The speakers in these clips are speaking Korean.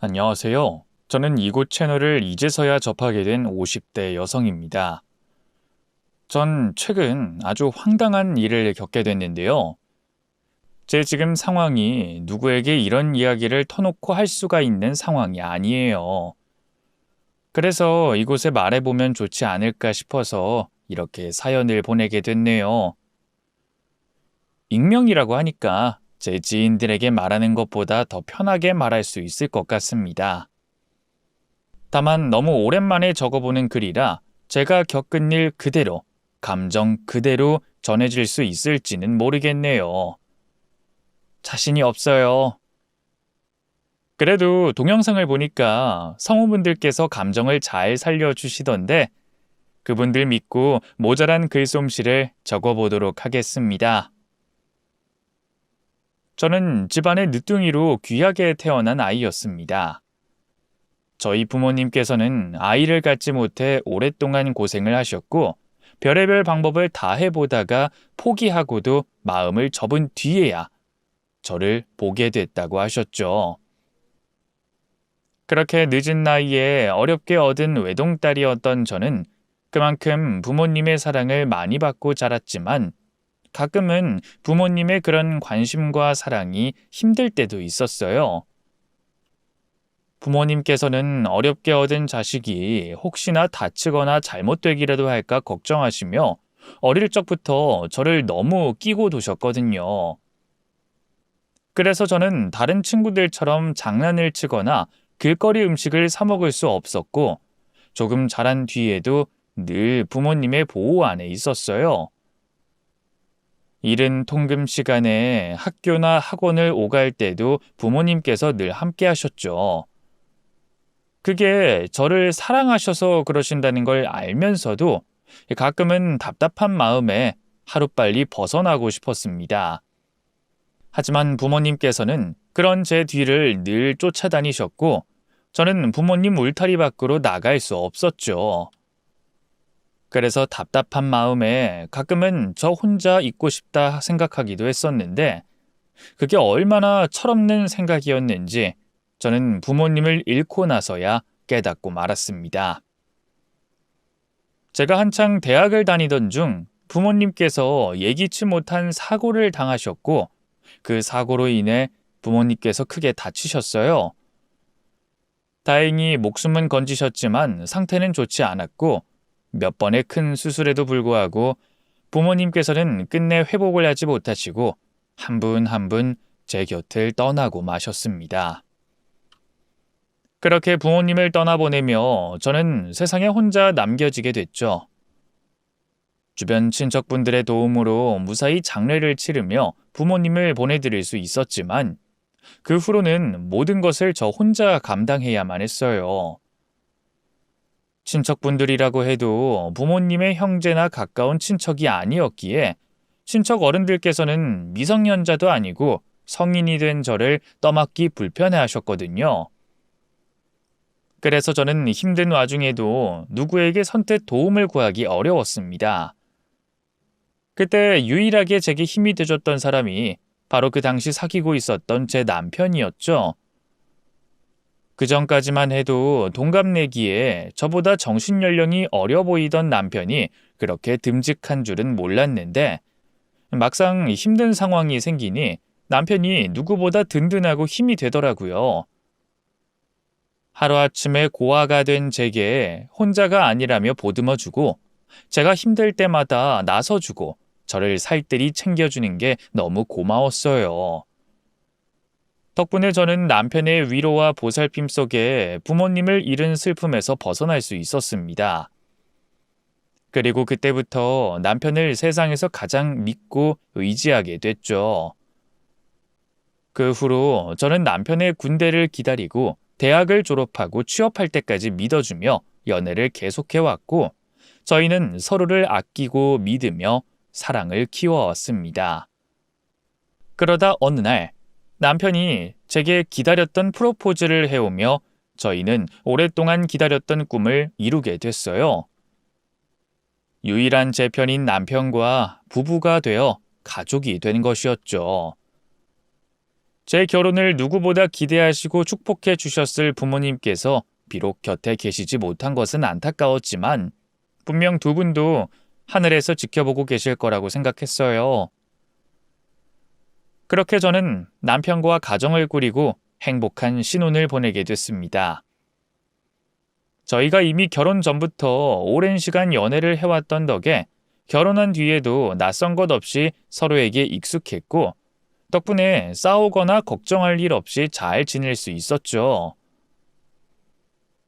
안녕하세요. 저는 이곳 채널을 이제서야 접하게 된 50대 여성입니다. 전 최근 아주 황당한 일을 겪게 됐는데요. 제 지금 상황이 누구에게 이런 이야기를 터놓고 할 수가 있는 상황이 아니에요. 그래서 이곳에 말해보면 좋지 않을까 싶어서 이렇게 사연을 보내게 됐네요. 익명이라고 하니까 제 지인들에게 말하는 것보다 더 편하게 말할 수 있을 것 같습니다. 다만 너무 오랜만에 적어보는 글이라 제가 겪은 일 그대로, 감정 그대로 전해질 수 있을지는 모르겠네요. 자신이 없어요. 그래도 동영상을 보니까 성우분들께서 감정을 잘 살려주시던데 그분들 믿고 모자란 글솜씨를 적어보도록 하겠습니다. 저는 집안의 늦둥이로 귀하게 태어난 아이였습니다. 저희 부모님께서는 아이를 갖지 못해 오랫동안 고생을 하셨고 별의별 방법을 다 해보다가 포기하고도 마음을 접은 뒤에야 저를 보게 됐다고 하셨죠. 그렇게 늦은 나이에 어렵게 얻은 외동딸이었던 저는 그만큼 부모님의 사랑을 많이 받고 자랐지만 가끔은 부모님의 그런 관심과 사랑이 힘들 때도 있었어요. 부모님께서는 어렵게 얻은 자식이 혹시나 다치거나 잘못되기라도 할까 걱정하시며 어릴 적부터 저를 너무 끼고 두셨거든요. 그래서 저는 다른 친구들처럼 장난을 치거나 길거리 음식을 사 먹을 수 없었고 조금 자란 뒤에도 늘 부모님의 보호 안에 있었어요. 이른 통금 시간에 학교나 학원을 오갈 때도 부모님께서 늘 함께 하셨죠. 그게 저를 사랑하셔서 그러신다는 걸 알면서도 가끔은 답답한 마음에 하루빨리 벗어나고 싶었습니다. 하지만 부모님께서는 그런 제 뒤를 늘 쫓아다니셨고 저는 부모님 울타리 밖으로 나갈 수 없었죠. 그래서 답답한 마음에 가끔은 저 혼자 있고 싶다 생각하기도 했었는데 그게 얼마나 철없는 생각이었는지 저는 부모님을 잃고 나서야 깨닫고 말았습니다. 제가 한창 대학을 다니던 중 부모님께서 예기치 못한 사고를 당하셨고 그 사고로 인해 부모님께서 크게 다치셨어요. 다행히 목숨은 건지셨지만 상태는 좋지 않았고 몇 번의 큰 수술에도 불구하고 부모님께서는 끝내 회복을 하지 못하시고 한 분 한 분 제 곁을 떠나고 마셨습니다. 그렇게 부모님을 떠나보내며 저는 세상에 혼자 남겨지게 됐죠. 주변 친척분들의 도움으로 무사히 장례를 치르며 부모님을 보내드릴 수 있었지만 그 후로는 모든 것을 저 혼자 감당해야만 했어요. 친척분들이라고 해도 부모님의 형제나 가까운 친척이 아니었기에 친척 어른들께서는 미성년자도 아니고 성인이 된 저를 떠맡기 불편해하셨거든요. 그래서 저는 힘든 와중에도 누구에게 선뜻 도움을 구하기 어려웠습니다. 그때 유일하게 제게 힘이 되줬던 사람이 바로 그 당시 사귀고 있었던 제 남편이었죠. 그 전까지만 해도 동갑내기에 저보다 정신연령이 어려 보이던 남편이 그렇게 듬직한 줄은 몰랐는데 막상 힘든 상황이 생기니 남편이 누구보다 든든하고 힘이 되더라고요. 하루아침에 고아가 된 제게 혼자가 아니라며 보듬어주고 제가 힘들 때마다 나서주고 저를 살뜰히 챙겨주는 게 너무 고마웠어요. 덕분에 저는 남편의 위로와 보살핌 속에 부모님을 잃은 슬픔에서 벗어날 수 있었습니다. 그리고 그때부터 남편을 세상에서 가장 믿고 의지하게 됐죠. 그 후로 저는 남편의 군대를 기다리고 대학을 졸업하고 취업할 때까지 믿어주며 연애를 계속해왔고 저희는 서로를 아끼고 믿으며 사랑을 키워왔습니다. 그러다 어느 날 남편이 제게 기다렸던 프로포즈를 해오며 저희는 오랫동안 기다렸던 꿈을 이루게 됐어요. 유일한 제 편인 남편과 부부가 되어 가족이 된 것이었죠. 제 결혼을 누구보다 기대하시고 축복해 주셨을 부모님께서 비록 곁에 계시지 못한 것은 안타까웠지만 분명 두 분도 하늘에서 지켜보고 계실 거라고 생각했어요. 그렇게 저는 남편과 가정을 꾸리고 행복한 신혼을 보내게 됐습니다. 저희가 이미 결혼 전부터 오랜 시간 연애를 해왔던 덕에 결혼한 뒤에도 낯선 것 없이 서로에게 익숙했고 덕분에 싸우거나 걱정할 일 없이 잘 지낼 수 있었죠.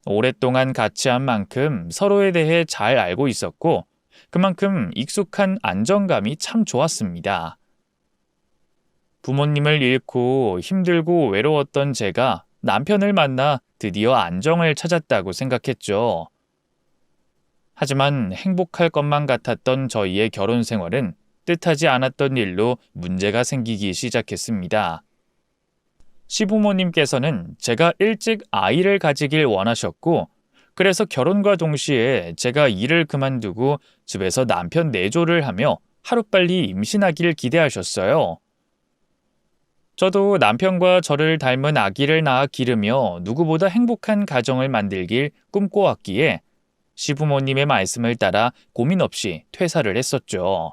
오랫동안 같이 한 만큼 서로에 대해 잘 알고 있었고 그만큼 익숙한 안정감이 참 좋았습니다. 부모님을 잃고 힘들고 외로웠던 제가 남편을 만나 드디어 안정을 찾았다고 생각했죠. 하지만 행복할 것만 같았던 저희의 결혼 생활은 뜻하지 않았던 일로 문제가 생기기 시작했습니다. 시부모님께서는 제가 일찍 아이를 가지길 원하셨고 그래서 결혼과 동시에 제가 일을 그만두고 집에서 남편 내조를 하며 하루빨리 임신하기를 기대하셨어요. 저도 남편과 저를 닮은 아기를 낳아 기르며 누구보다 행복한 가정을 만들길 꿈꿔왔기에 시부모님의 말씀을 따라 고민 없이 퇴사를 했었죠.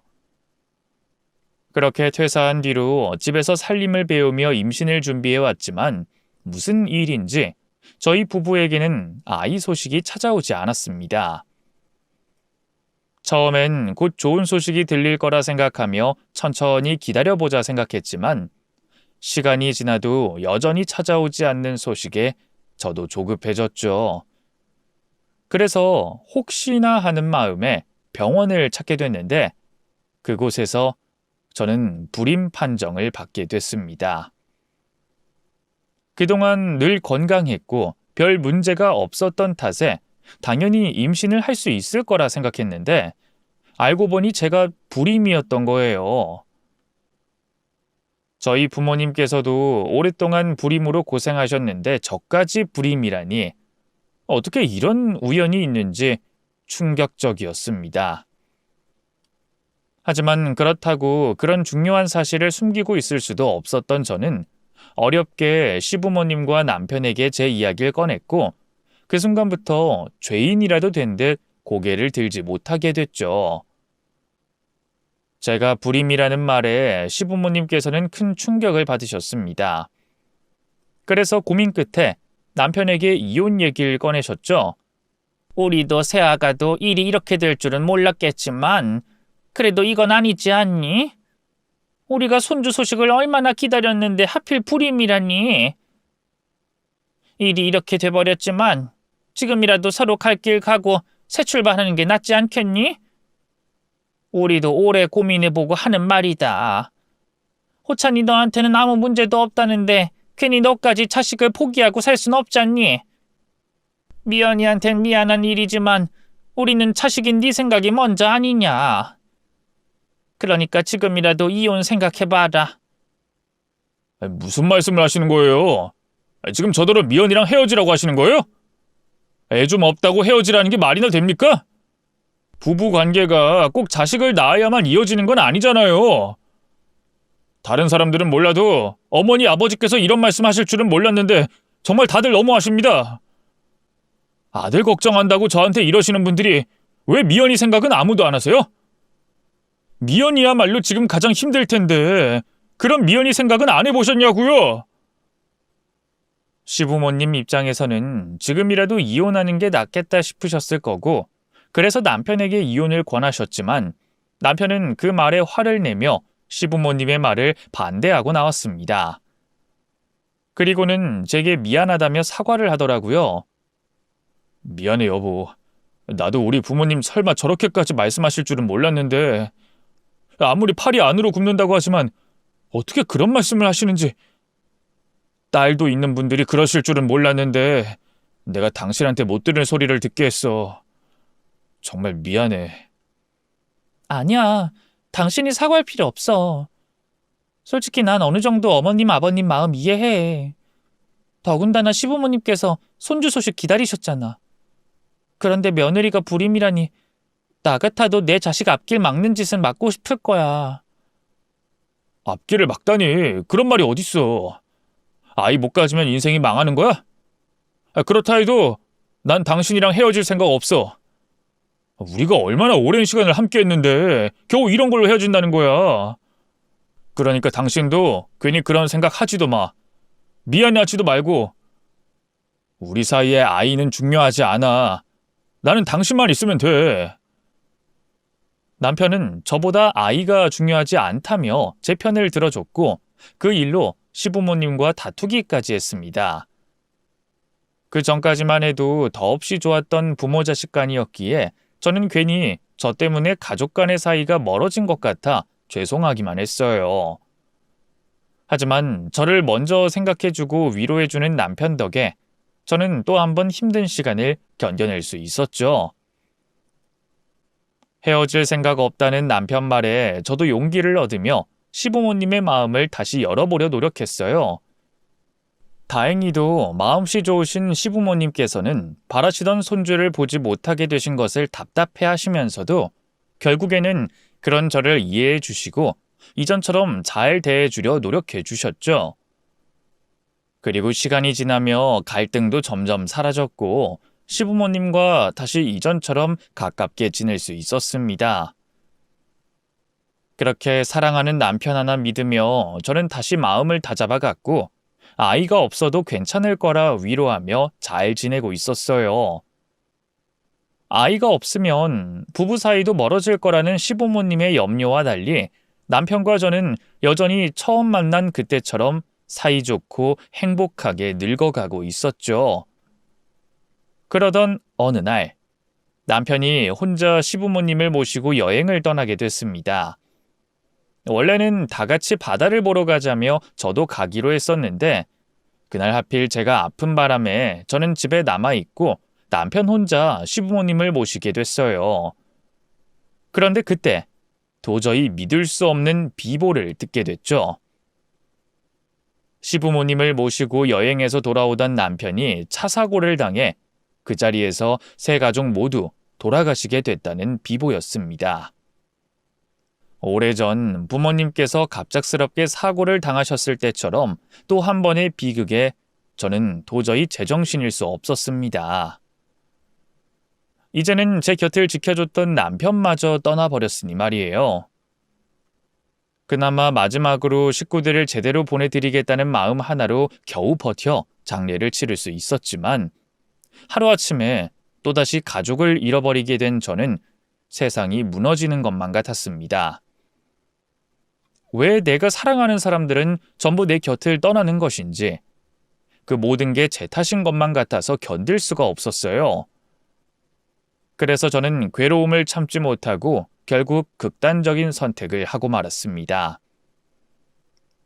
그렇게 퇴사한 뒤로 집에서 살림을 배우며 임신을 준비해왔지만 무슨 일인지 저희 부부에게는 아이 소식이 찾아오지 않았습니다. 처음엔 곧 좋은 소식이 들릴 거라 생각하며 천천히 기다려보자 생각했지만 시간이 지나도 여전히 찾아오지 않는 소식에 저도 조급해졌죠. 그래서 혹시나 하는 마음에 병원을 찾게 됐는데 그곳에서 저는 불임 판정을 받게 됐습니다. 그동안 늘 건강했고 별 문제가 없었던 탓에 당연히 임신을 할 수 있을 거라 생각했는데 알고 보니 제가 불임이었던 거예요. 저희 부모님께서도 오랫동안 불임으로 고생하셨는데 저까지 불임이라니 어떻게 이런 우연이 있는지 충격적이었습니다. 하지만 그렇다고 그런 중요한 사실을 숨기고 있을 수도 없었던 저는 어렵게 시부모님과 남편에게 제 이야기를 꺼냈고 그 순간부터 죄인이라도 된 듯 고개를 들지 못하게 됐죠. 제가 불임이라는 말에 시부모님께서는 큰 충격을 받으셨습니다. 그래서 고민 끝에 남편에게 이혼 얘기를 꺼내셨죠. 우리도 새아가도 일이 이렇게 될 줄은 몰랐겠지만 그래도 이건 아니지 않니? 우리가 손주 소식을 얼마나 기다렸는데 하필 불임이라니. 일이 이렇게 돼버렸지만 지금이라도 서로 갈 길 가고 새 출발하는 게 낫지 않겠니? 우리도 오래 고민해보고 하는 말이다. 호찬이 너한테는 아무 문제도 없다는데 괜히 너까지 자식을 포기하고 살 순 없잖니. 미연이한텐 미안한 일이지만 우리는 자식인 네 생각이 먼저 아니냐. 그러니까 지금이라도 이혼 생각해봐라. 무슨 말씀을 하시는 거예요? 지금 저더러 미연이랑 헤어지라고 하시는 거예요? 애 좀 없다고 헤어지라는 게 말이나 됩니까? 부부 관계가 꼭 자식을 낳아야만 이어지는 건 아니잖아요. 다른 사람들은 몰라도 어머니 아버지께서 이런 말씀하실 줄은 몰랐는데 정말 다들 너무하십니다. 아들 걱정한다고 저한테 이러시는 분들이 왜 미연이 생각은 아무도 안 하세요? 미연이야말로 지금 가장 힘들 텐데 그럼 미연이 생각은 안 해보셨냐고요? 시부모님 입장에서는 지금이라도 이혼하는 게 낫겠다 싶으셨을 거고 그래서 남편에게 이혼을 권하셨지만 남편은 그 말에 화를 내며 시부모님의 말을 반대하고 나왔습니다. 그리고는 제게 미안하다며 사과를 하더라고요. 미안해 여보. 나도 우리 부모님 설마 저렇게까지 말씀하실 줄은 몰랐는데 아무리 팔이 안으로 굽는다고 하지만 어떻게 그런 말씀을 하시는지. 딸도 있는 분들이 그러실 줄은 몰랐는데 내가 당신한테 못 들은 소리를 듣게 했어. 정말 미안해. 아니야. 당신이 사과할 필요 없어. 솔직히 난 어느 정도 어머님 아버님 마음 이해해. 더군다나 시부모님께서 손주 소식 기다리셨잖아. 그런데 며느리가 불임이라니 나 같아도 내 자식 앞길 막는 짓은 막고 싶을 거야. 앞길을 막다니 그런 말이 어딨어. 아이 못 가지면 인생이 망하는 거야? 그렇다 해도 난 당신이랑 헤어질 생각 없어. 우리가 얼마나 오랜 시간을 함께 했는데 겨우 이런 걸로 헤어진다는 거야. 그러니까 당신도 괜히 그런 생각 하지도 마. 미안해하지도 말고. 우리 사이에 아이는 중요하지 않아. 나는 당신만 있으면 돼. 남편은 저보다 아이가 중요하지 않다며 제 편을 들어줬고 그 일로 시부모님과 다투기까지 했습니다. 그 전까지만 해도 더없이 좋았던 부모 자식 간이었기에 저는 괜히 저 때문에 가족 간의 사이가 멀어진 것 같아 죄송하기만 했어요. 하지만 저를 먼저 생각해주고 위로해주는 남편 덕에 저는 또 한 번 힘든 시간을 견뎌낼 수 있었죠. 헤어질 생각 없다는 남편 말에 저도 용기를 얻으며 시부모님의 마음을 다시 열어보려 노력했어요. 다행히도 마음씨 좋으신 시부모님께서는 바라시던 손주를 보지 못하게 되신 것을 답답해 하시면서도 결국에는 그런 저를 이해해 주시고 이전처럼 잘 대해 주려 노력해 주셨죠. 그리고 시간이 지나며 갈등도 점점 사라졌고 시부모님과 다시 이전처럼 가깝게 지낼 수 있었습니다. 그렇게 사랑하는 남편 하나 믿으며 저는 다시 마음을 다잡아갔고 아이가 없어도 괜찮을 거라 위로하며 잘 지내고 있었어요. 아이가 없으면 부부 사이도 멀어질 거라는 시부모님의 염려와 달리 남편과 저는 여전히 처음 만난 그때처럼 사이좋고 행복하게 늙어가고 있었죠. 그러던 어느 날 남편이 혼자 시부모님을 모시고 여행을 떠나게 됐습니다. 원래는 다 같이 바다를 보러 가자며 저도 가기로 했었는데 그날 하필 제가 아픈 바람에 저는 집에 남아있고 남편 혼자 시부모님을 모시게 됐어요. 그런데 그때 도저히 믿을 수 없는 비보를 듣게 됐죠. 시부모님을 모시고 여행에서 돌아오던 남편이 차 사고를 당해 그 자리에서 세 가족 모두 돌아가시게 됐다는 비보였습니다. 오래전 부모님께서 갑작스럽게 사고를 당하셨을 때처럼 또 한 번의 비극에 저는 도저히 제정신일 수 없었습니다. 이제는 제 곁을 지켜줬던 남편마저 떠나버렸으니 말이에요. 그나마 마지막으로 식구들을 제대로 보내드리겠다는 마음 하나로 겨우 버텨 장례를 치를 수 있었지만 하루아침에 또다시 가족을 잃어버리게 된 저는 세상이 무너지는 것만 같았습니다. 왜 내가 사랑하는 사람들은 전부 내 곁을 떠나는 것인지 그 모든 게 제 탓인 것만 같아서 견딜 수가 없었어요. 그래서 저는 괴로움을 참지 못하고 결국 극단적인 선택을 하고 말았습니다.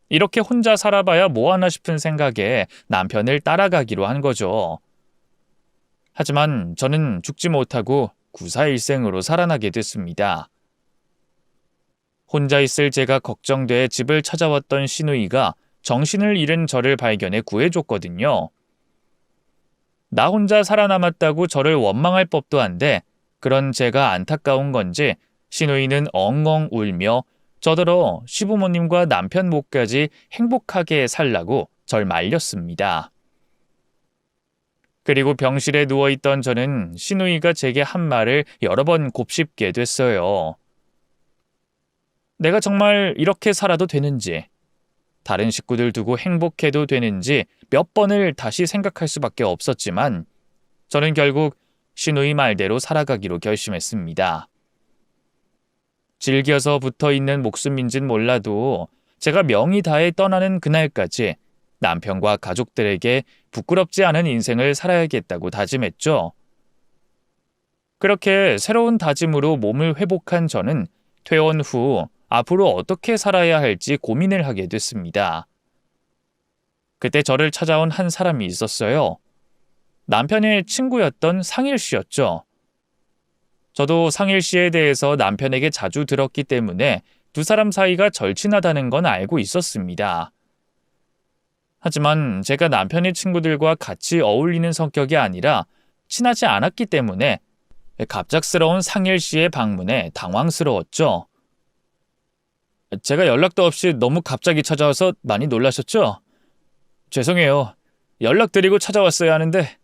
이렇게 혼자 살아봐야 뭐하나 싶은 생각에 남편을 따라가기로 한 거죠. 하지만 저는 죽지 못하고 구사일생으로 살아나게 됐습니다. 혼자 있을 제가 걱정돼 집을 찾아왔던 시누이가 정신을 잃은 저를 발견해 구해줬거든요. 나 혼자 살아남았다고 저를 원망할 법도 한데 그런 제가 안타까운 건지 시누이는 엉엉 울며 저더러 시부모님과 남편 목까지 행복하게 살라고 절 말렸습니다. 그리고 병실에 누워있던 저는 시누이가 제게 한 말을 여러 번 곱씹게 됐어요. 내가 정말 이렇게 살아도 되는지, 다른 식구들 두고 행복해도 되는지 몇 번을 다시 생각할 수밖에 없었지만 저는 결국 시누이 말대로 살아가기로 결심했습니다. 질겨서 붙어있는 목숨인진 몰라도 제가 명이 다해 떠나는 그날까지 남편과 가족들에게 부끄럽지 않은 인생을 살아야겠다고 다짐했죠. 그렇게 새로운 다짐으로 몸을 회복한 저는 퇴원 후 앞으로 어떻게 살아야 할지 고민을 하게 됐습니다. 그때 저를 찾아온 한 사람이 있었어요. 남편의 친구였던 상일 씨였죠. 저도 상일 씨에 대해서 남편에게 자주 들었기 때문에 두 사람 사이가 절친하다는 건 알고 있었습니다. 하지만 제가 남편의 친구들과 같이 어울리는 성격이 아니라 친하지 않았기 때문에 갑작스러운 상일 씨의 방문에 당황스러웠죠. 제가 연락도 없이 너무 갑자기 찾아와서 많이 놀라셨죠? 죄송해요. 연락드리고 찾아왔어야 하는데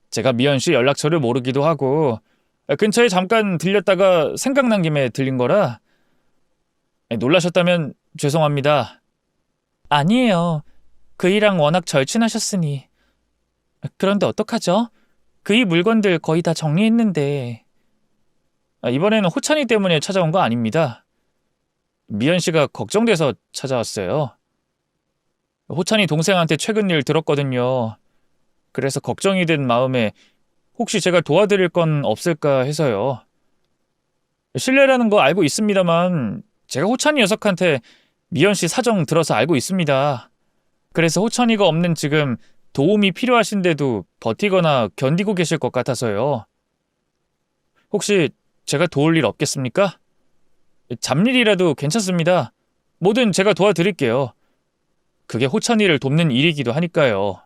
제가 미연 씨 연락처를 모르기도 하고 근처에 잠깐 들렸다가 생각난 김에 들린 거라 놀라셨다면 죄송합니다. 아니에요. 그이랑 워낙 절친하셨으니. 그런데 어떡하죠? 그이 물건들 거의 다 정리했는데. 이번에는 호찬이 때문에 찾아온 거 아닙니다. 미연 씨가 걱정돼서 찾아왔어요. 호찬이 동생한테 최근 일 들었거든요. 그래서 걱정이 된 마음에 혹시 제가 도와드릴 건 없을까 해서요. 실례라는 거 알고 있습니다만 제가 호찬이 녀석한테 미연 씨 사정 들어서 알고 있습니다. 그래서 호찬이가 없는 지금 도움이 필요하신데도 버티거나 견디고 계실 것 같아서요. 혹시 제가 도울 일 없겠습니까? 잡일이라도 괜찮습니다. 뭐든 제가 도와드릴게요. 그게 호찬이를 돕는 일이기도 하니까요.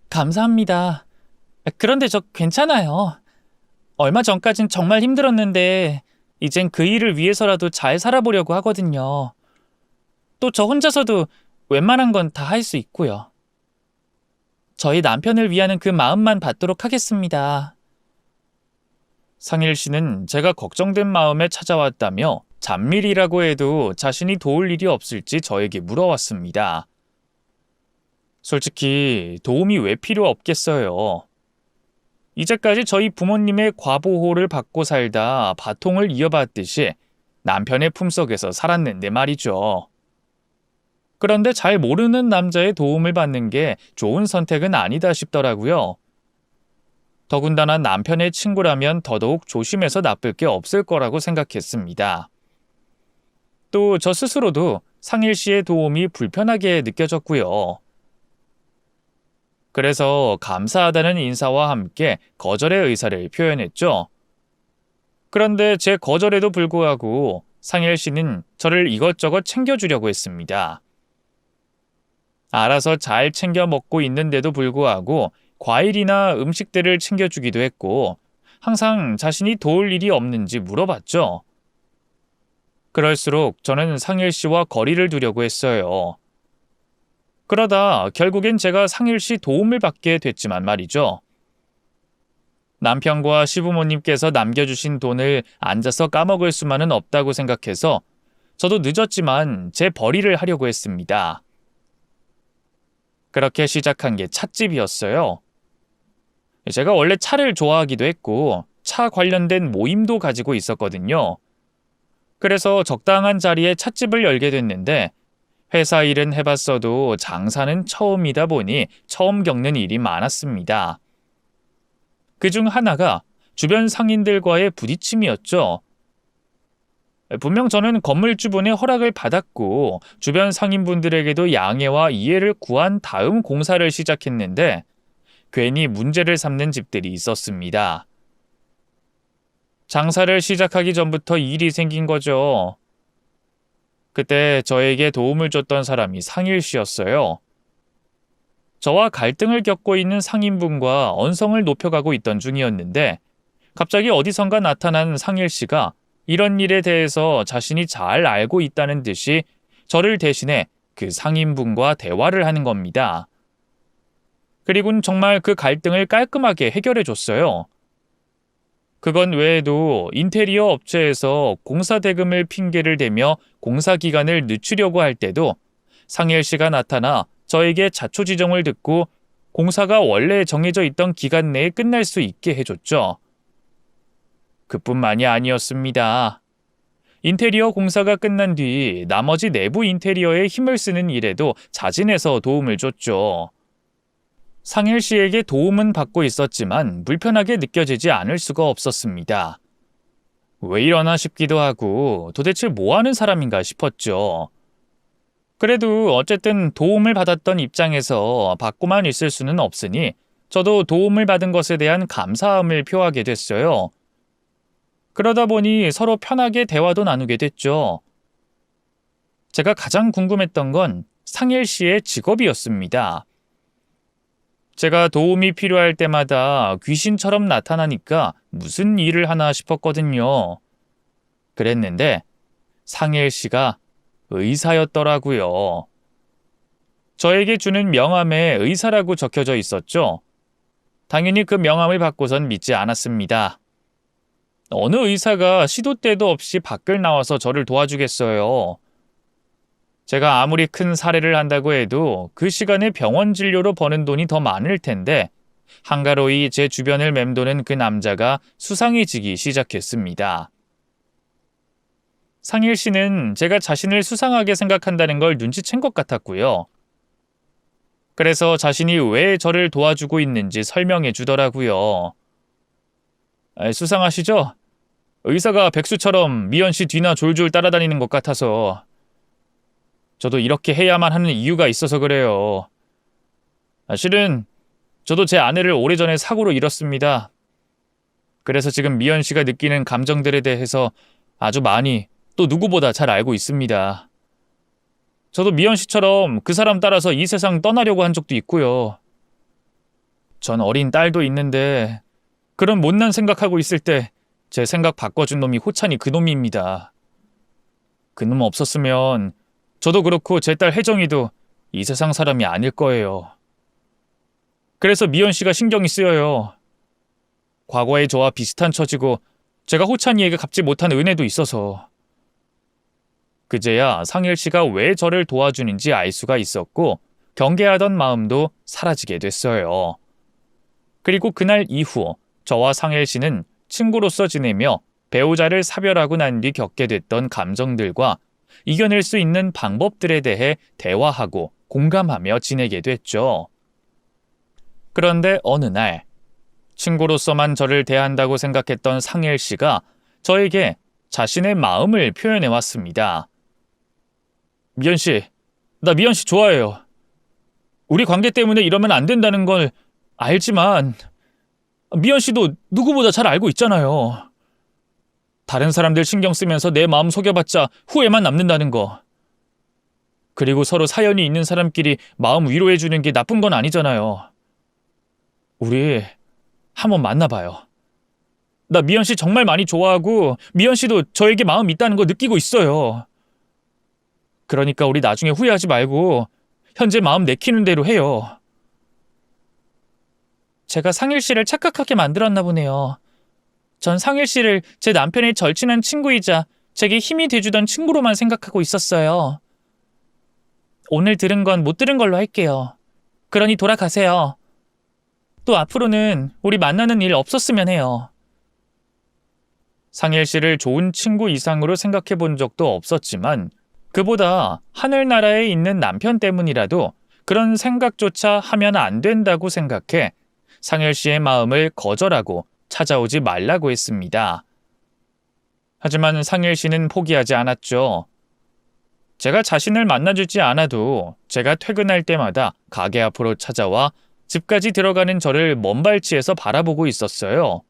감사합니다. 그런데 저 괜찮아요. 얼마 전까진 정말 힘들었는데 이젠 그 일을 위해서라도 잘 살아보려고 하거든요. 또 저 혼자서도 웬만한 건 다 할 수 있고요. 저희 남편을 위하는 그 마음만 받도록 하겠습니다. 상일 씨는 제가 걱정된 마음에 찾아왔다며 잡일이라고 해도 자신이 도울 일이 없을지 저에게 물어왔습니다. 솔직히 도움이 왜 필요 없겠어요. 이제까지 저희 부모님의 과보호를 받고 살다 바통을 이어받듯이 남편의 품속에서 살았는데 말이죠. 그런데 잘 모르는 남자의 도움을 받는 게 좋은 선택은 아니다 싶더라고요. 더군다나 남편의 친구라면 더더욱 조심해서 나쁠 게 없을 거라고 생각했습니다. 또 저 스스로도 상일 씨의 도움이 불편하게 느껴졌고요. 그래서 감사하다는 인사와 함께 거절의 의사를 표현했죠. 그런데 제 거절에도 불구하고 상일 씨는 저를 이것저것 챙겨주려고 했습니다. 알아서 잘 챙겨 먹고 있는데도 불구하고 과일이나 음식들을 챙겨주기도 했고 항상 자신이 도울 일이 없는지 물어봤죠. 그럴수록 저는 상일 씨와 거리를 두려고 했어요. 그러다 결국엔 제가 상일 씨 도움을 받게 됐지만 말이죠. 남편과 시부모님께서 남겨주신 돈을 앉아서 까먹을 수만은 없다고 생각해서 저도 늦었지만 제 벌이를 하려고 했습니다. 그렇게 시작한 게 찻집이었어요. 제가 원래 차를 좋아하기도 했고 차 관련된 모임도 가지고 있었거든요. 그래서 적당한 자리에 찻집을 열게 됐는데 회사 일은 해봤어도 장사는 처음이다 보니 처음 겪는 일이 많았습니다. 그중 하나가 주변 상인들과의 부딪힘이었죠. 분명 저는 건물주분의 허락을 받았고 주변 상인분들에게도 양해와 이해를 구한 다음 공사를 시작했는데 괜히 문제를 삼는 집들이 있었습니다. 장사를 시작하기 전부터 일이 생긴 거죠. 그때 저에게 도움을 줬던 사람이 상일 씨였어요. 저와 갈등을 겪고 있는 상인분과 언성을 높여가고 있던 중이었는데 갑자기 어디선가 나타난 상일 씨가 이런 일에 대해서 자신이 잘 알고 있다는 듯이 저를 대신해 그 상인분과 대화를 하는 겁니다. 그리고는 정말 그 갈등을 깔끔하게 해결해 줬어요. 그건 외에도 인테리어 업체에서 공사 대금을 핑계를 대며 공사 기간을 늦추려고 할 때도 상일 씨가 나타나 저에게 자초지종을 듣고 공사가 원래 정해져 있던 기간 내에 끝날 수 있게 해줬죠. 그뿐만이 아니었습니다. 인테리어 공사가 끝난 뒤 나머지 내부 인테리어에 힘을 쓰는 일에도 자진해서 도움을 줬죠. 상일 씨에게 도움은 받고 있었지만 불편하게 느껴지지 않을 수가 없었습니다. 왜 이러나 싶기도 하고 도대체 뭐 하는 사람인가 싶었죠. 그래도 어쨌든 도움을 받았던 입장에서 받고만 있을 수는 없으니 저도 도움을 받은 것에 대한 감사함을 표하게 됐어요. 그러다 보니 서로 편하게 대화도 나누게 됐죠. 제가 가장 궁금했던 건 상일 씨의 직업이었습니다. 제가 도움이 필요할 때마다 귀신처럼 나타나니까 무슨 일을 하나 싶었거든요. 그랬는데 상일 씨가 의사였더라고요. 저에게 주는 명함에 의사라고 적혀져 있었죠. 당연히 그 명함을 받고선 믿지 않았습니다. 어느 의사가 시도 때도 없이 밖을 나와서 저를 도와주겠어요. 제가 아무리 큰 사례를 한다고 해도 그 시간에 병원 진료로 버는 돈이 더 많을 텐데 한가로이 제 주변을 맴도는 그 남자가 수상해지기 시작했습니다. 상일 씨는 제가 자신을 수상하게 생각한다는 걸 눈치챈 것 같았고요. 그래서 자신이 왜 저를 도와주고 있는지 설명해 주더라고요. 수상하시죠? 의사가 백수처럼 미연 씨 뒤나 졸졸 따라다니는 것 같아서. 저도 이렇게 해야만 하는 이유가 있어서 그래요. 실은 저도 제 아내를 오래전에 사고로 잃었습니다. 그래서 지금 미연 씨가 느끼는 감정들에 대해서 아주 많이 또 누구보다 잘 알고 있습니다. 저도 미연 씨처럼 그 사람 따라서 이 세상 떠나려고 한 적도 있고요. 전 어린 딸도 있는데 그런 못난 생각하고 있을 때 제 생각 바꿔준 놈이 호찬이 그 놈입니다. 그 놈 없었으면 저도 그렇고 제 딸 혜정이도 이 세상 사람이 아닐 거예요. 그래서 미연 씨가 신경이 쓰여요. 과거의 저와 비슷한 처지고 제가 호찬이에게 갚지 못한 은혜도 있어서. 그제야 상일 씨가 왜 저를 도와주는지 알 수가 있었고 경계하던 마음도 사라지게 됐어요. 그리고 그날 이후 저와 상일 씨는 친구로서 지내며 배우자를 사별하고 난 뒤 겪게 됐던 감정들과 이겨낼 수 있는 방법들에 대해 대화하고 공감하며 지내게 됐죠. 그런데 어느 날 친구로서만 저를 대한다고 생각했던 상일 씨가 저에게 자신의 마음을 표현해 왔습니다. 미연 씨, 나 미연 씨 좋아해요. 우리 관계 때문에 이러면 안 된다는 걸 알지만 미연 씨도 누구보다 잘 알고 있잖아요. 다른 사람들 신경 쓰면서 내 마음 속여봤자 후회만 남는다는 거. 그리고 서로 사연이 있는 사람끼리 마음 위로해주는 게 나쁜 건 아니잖아요. 우리 한번 만나봐요. 나 미연 씨 정말 많이 좋아하고 미연 씨도 저에게 마음 있다는 거 느끼고 있어요. 그러니까 우리 나중에 후회하지 말고 현재 마음 내키는 대로 해요. 제가 상일 씨를 착각하게 만들었나 보네요. 전 상일 씨를 제 남편의 절친한 친구이자 제게 힘이 돼주던 친구로만 생각하고 있었어요. 오늘 들은 건 못 들은 걸로 할게요. 그러니 돌아가세요. 또 앞으로는 우리 만나는 일 없었으면 해요. 상일 씨를 좋은 친구 이상으로 생각해 본 적도 없었지만 그보다 하늘나라에 있는 남편 때문이라도 그런 생각조차 하면 안 된다고 생각해 상일 씨의 마음을 거절하고 찾아오지 말라고 했습니다. 하지만 상일 씨는 포기하지 않았죠. 제가 자신을 만나주지 않아도 제가 퇴근할 때마다 가게 앞으로 찾아와 집까지 들어가는 저를 먼발치에서 바라보고 있었어요.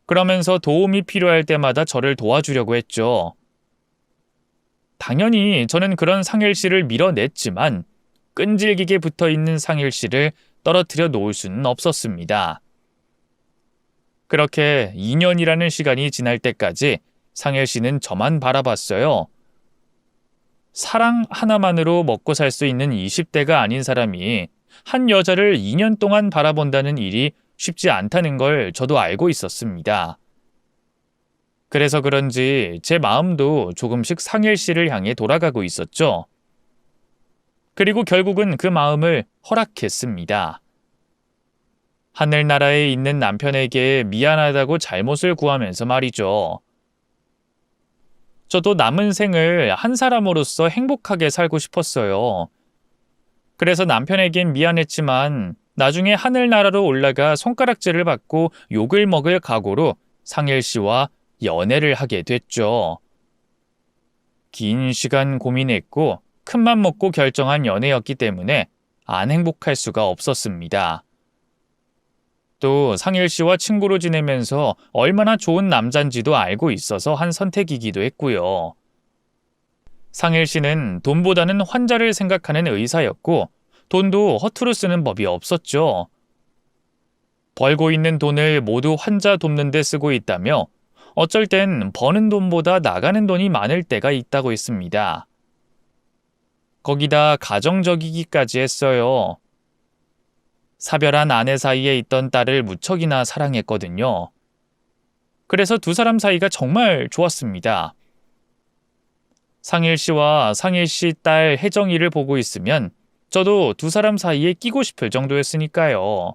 그러면서 도움이 필요할 때마다 저를 도와주려고 했죠. 당연히 저는 그런 상일 씨를 밀어냈지만 끈질기게 붙어있는 상일 씨를 떨어뜨려 놓을 수는 없었습니다. 그렇게 2년이라는 시간이 지날 때까지 상일 씨는 저만 바라봤어요. 사랑 하나만으로 먹고 살 수 있는 20대가 아닌 사람이 한 여자를 2년 동안 바라본다는 일이 쉽지 않다는 걸 저도 알고 있었습니다. 그래서 그런지 제 마음도 조금씩 상일 씨를 향해 돌아가고 있었죠. 그리고 결국은 그 마음을 허락했습니다. 하늘나라에 있는 남편에게 미안하다고 잘못을 구하면서 말이죠. 저도 남은 생을 한 사람으로서 행복하게 살고 싶었어요. 그래서 남편에겐 미안했지만 나중에 하늘나라로 올라가 손가락질을 받고 욕을 먹을 각오로 상일 씨와 연애를 하게 됐죠. 긴 시간 고민했고 큰맘 먹고 결정한 연애였기 때문에 안 행복할 수가 없었습니다. 또 상일 씨와 친구로 지내면서 얼마나 좋은 남잔지도 알고 있어서 한 선택이기도 했고요. 상일 씨는 돈보다는 환자를 생각하는 의사였고 돈도 허투루 쓰는 법이 없었죠. 벌고 있는 돈을 모두 환자 돕는 데 쓰고 있다며 어쩔 땐 버는 돈보다 나가는 돈이 많을 때가 있다고 했습니다. 거기다 가정적이기까지 했어요. 사별한 아내 사이에 있던 딸을 무척이나 사랑했거든요. 그래서 두 사람 사이가 정말 좋았습니다. 상일 씨와 상일 씨 딸 혜정이를 보고 있으면 저도 두 사람 사이에 끼고 싶을 정도였으니까요.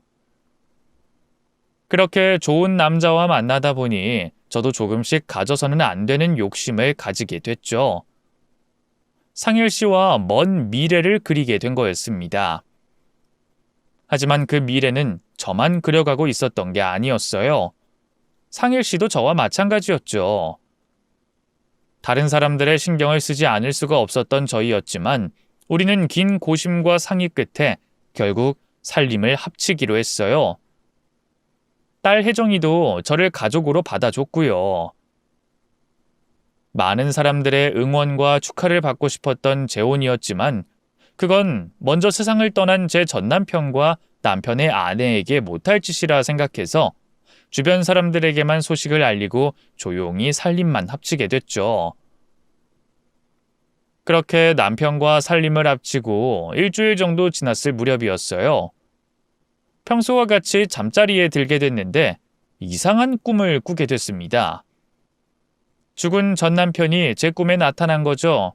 그렇게 좋은 남자와 만나다 보니 저도 조금씩 가져서는 안 되는 욕심을 가지게 됐죠. 상일 씨와 먼 미래를 그리게 된 거였습니다. 하지만 그 미래는 저만 그려가고 있었던 게 아니었어요. 상일 씨도 저와 마찬가지였죠. 다른 사람들의 신경을 쓰지 않을 수가 없었던 저희였지만 우리는 긴 고심과 상의 끝에 결국 살림을 합치기로 했어요. 딸 혜정이도 저를 가족으로 받아줬고요. 많은 사람들의 응원과 축하를 받고 싶었던 재혼이었지만 그건 먼저 세상을 떠난 제 전남편과 남편의 아내에게 못할 짓이라 생각해서 주변 사람들에게만 소식을 알리고 조용히 살림만 합치게 됐죠. 그렇게 남편과 살림을 합치고 일주일 정도 지났을 무렵이었어요. 평소와 같이 잠자리에 들게 됐는데 이상한 꿈을 꾸게 됐습니다. 죽은 전 남편이 제 꿈에 나타난 거죠.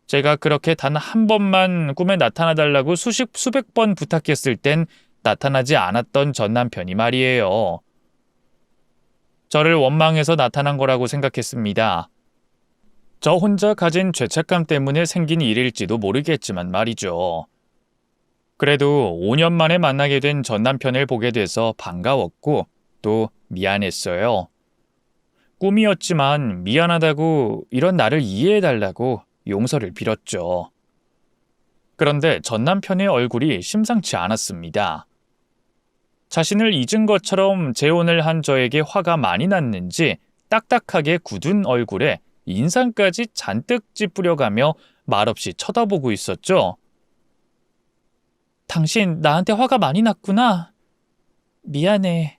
제가 그렇게 단 한 번만 꿈에 나타나달라고 수백 번 부탁했을 땐 나타나지 않았던 전 남편이 말이에요. 저를 원망해서 나타난 거라고 생각했습니다. 저 혼자 가진 죄책감 때문에 생긴 일일지도 모르겠지만 말이죠. 그래도 5년 만에 만나게 된 전 남편을 보게 돼서 반가웠고 또 미안했어요. 꿈이었지만 미안하다고 이런 나를 이해해달라고 용서를 빌었죠. 그런데 전 남편의 얼굴이 심상치 않았습니다. 자신을 잊은 것처럼 재혼을 한 저에게 화가 많이 났는지 딱딱하게 굳은 얼굴에 인상까지 잔뜩 찌푸려가며 말없이 쳐다보고 있었죠. 당신 나한테 화가 많이 났구나. 미안해.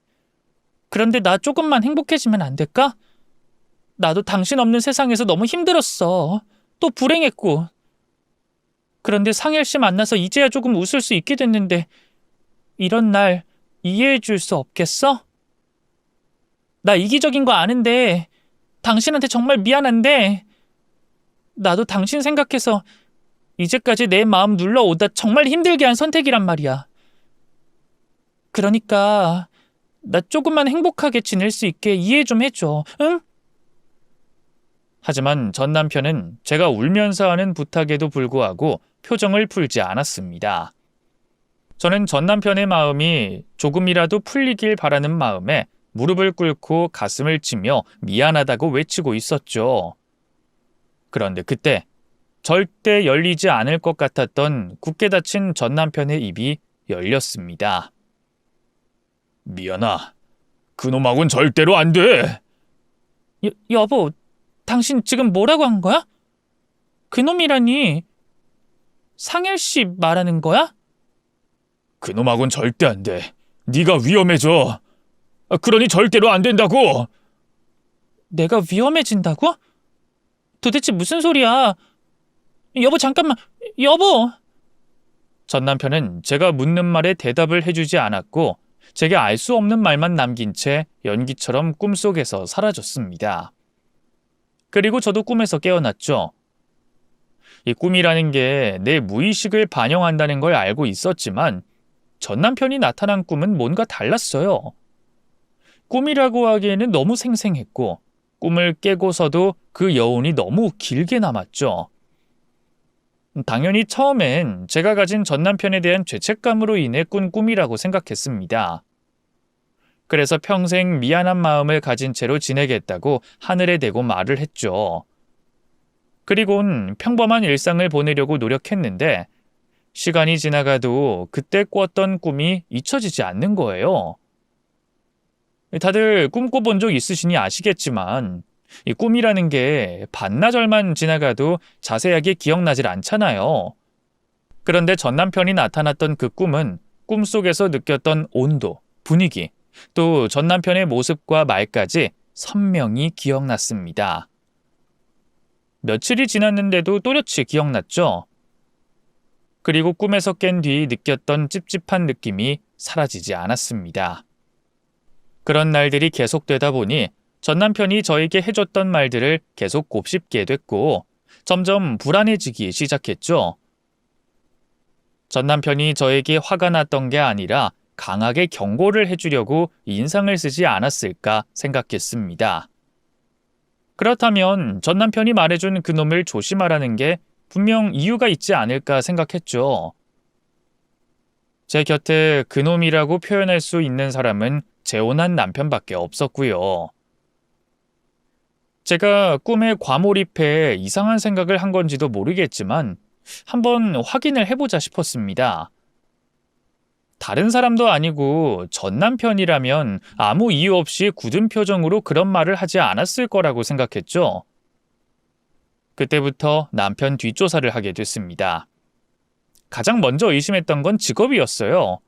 그런데 나 조금만 행복해지면 안 될까? 나도 당신 없는 세상에서 너무 힘들었어. 또 불행했고. 그런데 상일 씨 만나서 이제야 조금 웃을 수 있게 됐는데 이런 날 이해해 줄 수 없겠어? 나 이기적인 거 아는데 당신한테 정말 미안한데 나도 당신 생각해서 이제까지 내 마음 눌러오다 정말 힘들게 한 선택이란 말이야. 그러니까 나 조금만 행복하게 지낼 수 있게 이해 좀 해줘, 응? 하지만 전 남편은 제가 울면서 하는 부탁에도 불구하고 표정을 풀지 않았습니다. 저는 전 남편의 마음이 조금이라도 풀리길 바라는 마음에 무릎을 꿇고 가슴을 치며 미안하다고 외치고 있었죠. 그런데 그때 절대 열리지 않을 것 같았던 굳게 닫힌 전 남편의 입이 열렸습니다. 미안하. 그놈하고는 절대로 안 돼. 여보, 당신 지금 뭐라고 한 거야? 그놈이라니 상일 씨 말하는 거야? 그놈하고는 절대 안 돼. 네가 위험해져. 그러니 절대로 안 된다고. 내가 위험해진다고? 도대체 무슨 소리야? 여보, 잠깐만. 여보! 전 남편은 제가 묻는 말에 대답을 해주지 않았고 제게 알 수 없는 말만 남긴 채 연기처럼 꿈속에서 사라졌습니다. 그리고 저도 꿈에서 깨어났죠. 이 꿈이라는 게 내 무의식을 반영한다는 걸 알고 있었지만 전 남편이 나타난 꿈은 뭔가 달랐어요. 꿈이라고 하기에는 너무 생생했고 꿈을 깨고서도 그 여운이 너무 길게 남았죠. 당연히 처음엔 제가 가진 전 남편에 대한 죄책감으로 인해 꾼 꿈이라고 생각했습니다. 그래서 평생 미안한 마음을 가진 채로 지내겠다고 하늘에 대고 말을 했죠. 그리곤 평범한 일상을 보내려고 노력했는데 시간이 지나가도 그때 꿨던 꿈이 잊혀지지 않는 거예요. 다들 꿈꿔본 적 있으시니 아시겠지만 이 꿈이라는 게 반나절만 지나가도 자세하게 기억나질 않잖아요. 그런데 전 남편이 나타났던 그 꿈은 꿈속에서 느꼈던 온도, 분위기, 또 전 남편의 모습과 말까지 선명히 기억났습니다. 며칠이 지났는데도 또렷이 기억났죠. 그리고 꿈에서 깬 뒤 느꼈던 찝찝한 느낌이 사라지지 않았습니다. 그런 날들이 계속되다 보니 전 남편이 저에게 해줬던 말들을 계속 곱씹게 됐고 점점 불안해지기 시작했죠. 전 남편이 저에게 화가 났던 게 아니라 강하게 경고를 해주려고 인상을 쓰지 않았을까 생각했습니다. 그렇다면 전 남편이 말해준 그놈을 조심하라는 게 분명 이유가 있지 않을까 생각했죠. 제 곁에 그놈이라고 표현할 수 있는 사람은 재혼한 남편밖에 없었고요. 제가 꿈에 과몰입해 이상한 생각을 한 건지도 모르겠지만 한번 확인을 해보자 싶었습니다. 다른 사람도 아니고 전 남편이라면 아무 이유 없이 굳은 표정으로 그런 말을 하지 않았을 거라고 생각했죠. 그때부터 남편 뒷조사를 하게 됐습니다. 가장 먼저 의심했던 건 직업이었어요.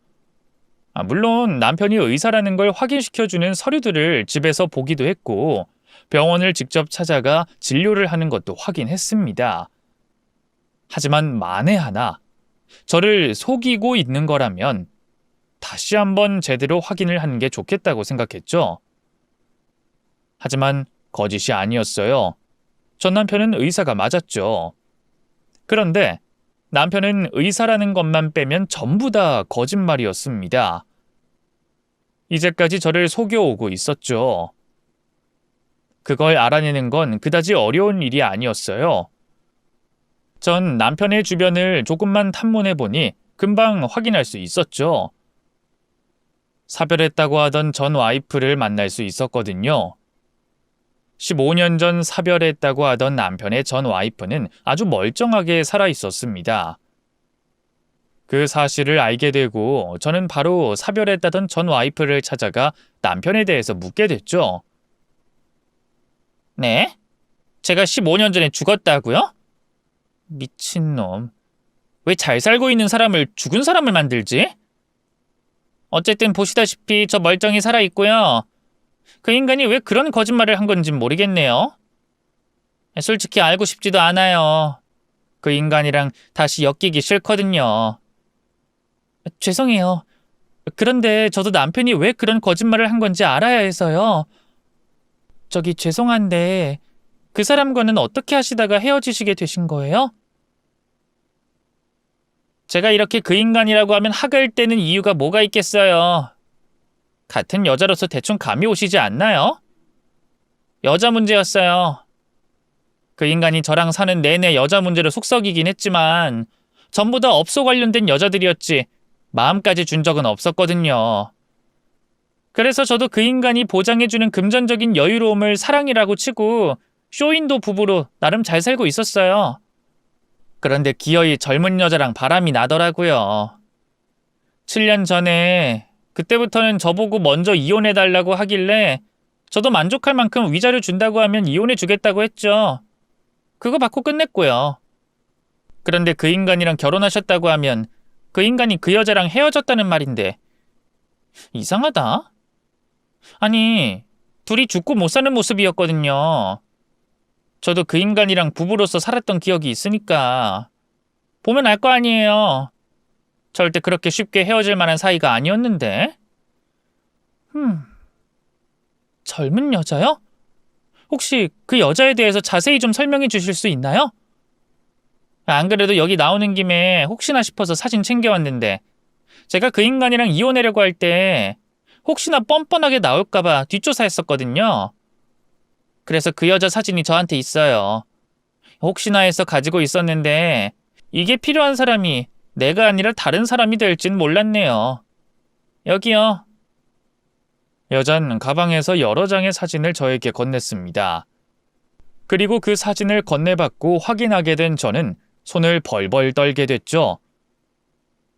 물론 남편이 의사라는 걸 확인시켜주는 서류들을 집에서 보기도 했고 병원을 직접 찾아가 진료를 하는 것도 확인했습니다. 하지만 만에 하나 저를 속이고 있는 거라면 다시 한번 제대로 확인을 하는 게 좋겠다고 생각했죠. 하지만 거짓이 아니었어요. 전 남편은 의사가 맞았죠. 그런데 남편은 의사라는 것만 빼면 전부 다 거짓말이었습니다. 이제까지 저를 속여오고 있었죠. 그걸 알아내는 건 그다지 어려운 일이 아니었어요. 전 남편의 주변을 조금만 탐문해보니 금방 확인할 수 있었죠. 사별했다고 하던 전 와이프를 만날 수 있었거든요. 15년 전 사별했다고 하던 남편의 전 와이프는 아주 멀쩡하게 살아 있었습니다. 그 사실을 알게 되고 저는 바로 사별했다던 전 와이프를 찾아가 남편에 대해서 묻게 됐죠. 네? 제가 15년 전에 죽었다고요? 미친놈. 왜 잘 살고 있는 사람을 죽은 사람을 만들지? 어쨌든 보시다시피 저 멀쩡히 살아있고요. 그 인간이 왜 그런 거짓말을 한 건진 모르겠네요. 솔직히 알고 싶지도 않아요. 그 인간이랑 다시 엮이기 싫거든요. 죄송해요. 그런데 저도 남편이 왜 그런 거짓말을 한 건지 알아야 해서요. 저기 죄송한데 그 사람과는 어떻게 하시다가 헤어지시게 되신 거예요? 제가 이렇게 그 인간이라고 하면 학을 떼는 이유가 뭐가 있겠어요. 같은 여자로서 대충 감이 오시지 않나요? 여자 문제였어요. 그 인간이 저랑 사는 내내 여자 문제로 속썩이긴 했지만 전부 다 업소 관련된 여자들이었지 마음까지 준 적은 없었거든요. 그래서 저도 그 인간이 보장해주는 금전적인 여유로움을 사랑이라고 치고 쇼윈도 부부로 나름 잘 살고 있었어요. 그런데 기어이 젊은 여자랑 바람이 나더라고요. 7년 전에 그때부터는 저보고 먼저 이혼해달라고 하길래 저도 만족할 만큼 위자료 준다고 하면 이혼해주겠다고 했죠. 그거 받고 끝냈고요. 그런데 그 인간이랑 결혼하셨다고 하면 그 인간이 그 여자랑 헤어졌다는 말인데 이상하다. 아니, 둘이 죽고 못 사는 모습이었거든요. 저도 그 인간이랑 부부로서 살았던 기억이 있으니까 보면 알 거 아니에요. 절대 그렇게 쉽게 헤어질 만한 사이가 아니었는데. 젊은 여자요? 혹시 그 여자에 대해서 자세히 좀 설명해 주실 수 있나요? 안 그래도 여기 나오는 김에 혹시나 싶어서 사진 챙겨왔는데 제가 그 인간이랑 이혼하려고 할 때 혹시나 뻔뻔하게 나올까봐 뒷조사했었거든요. 그래서 그 여자 사진이 저한테 있어요. 혹시나 해서 가지고 있었는데 이게 필요한 사람이 내가 아니라 다른 사람이 될진 몰랐네요. 여기요. 여잔 가방에서 여러 장의 사진을 저에게 건넸습니다. 그리고 그 사진을 건네받고 확인하게 된 저는 손을 벌벌 떨게 됐죠.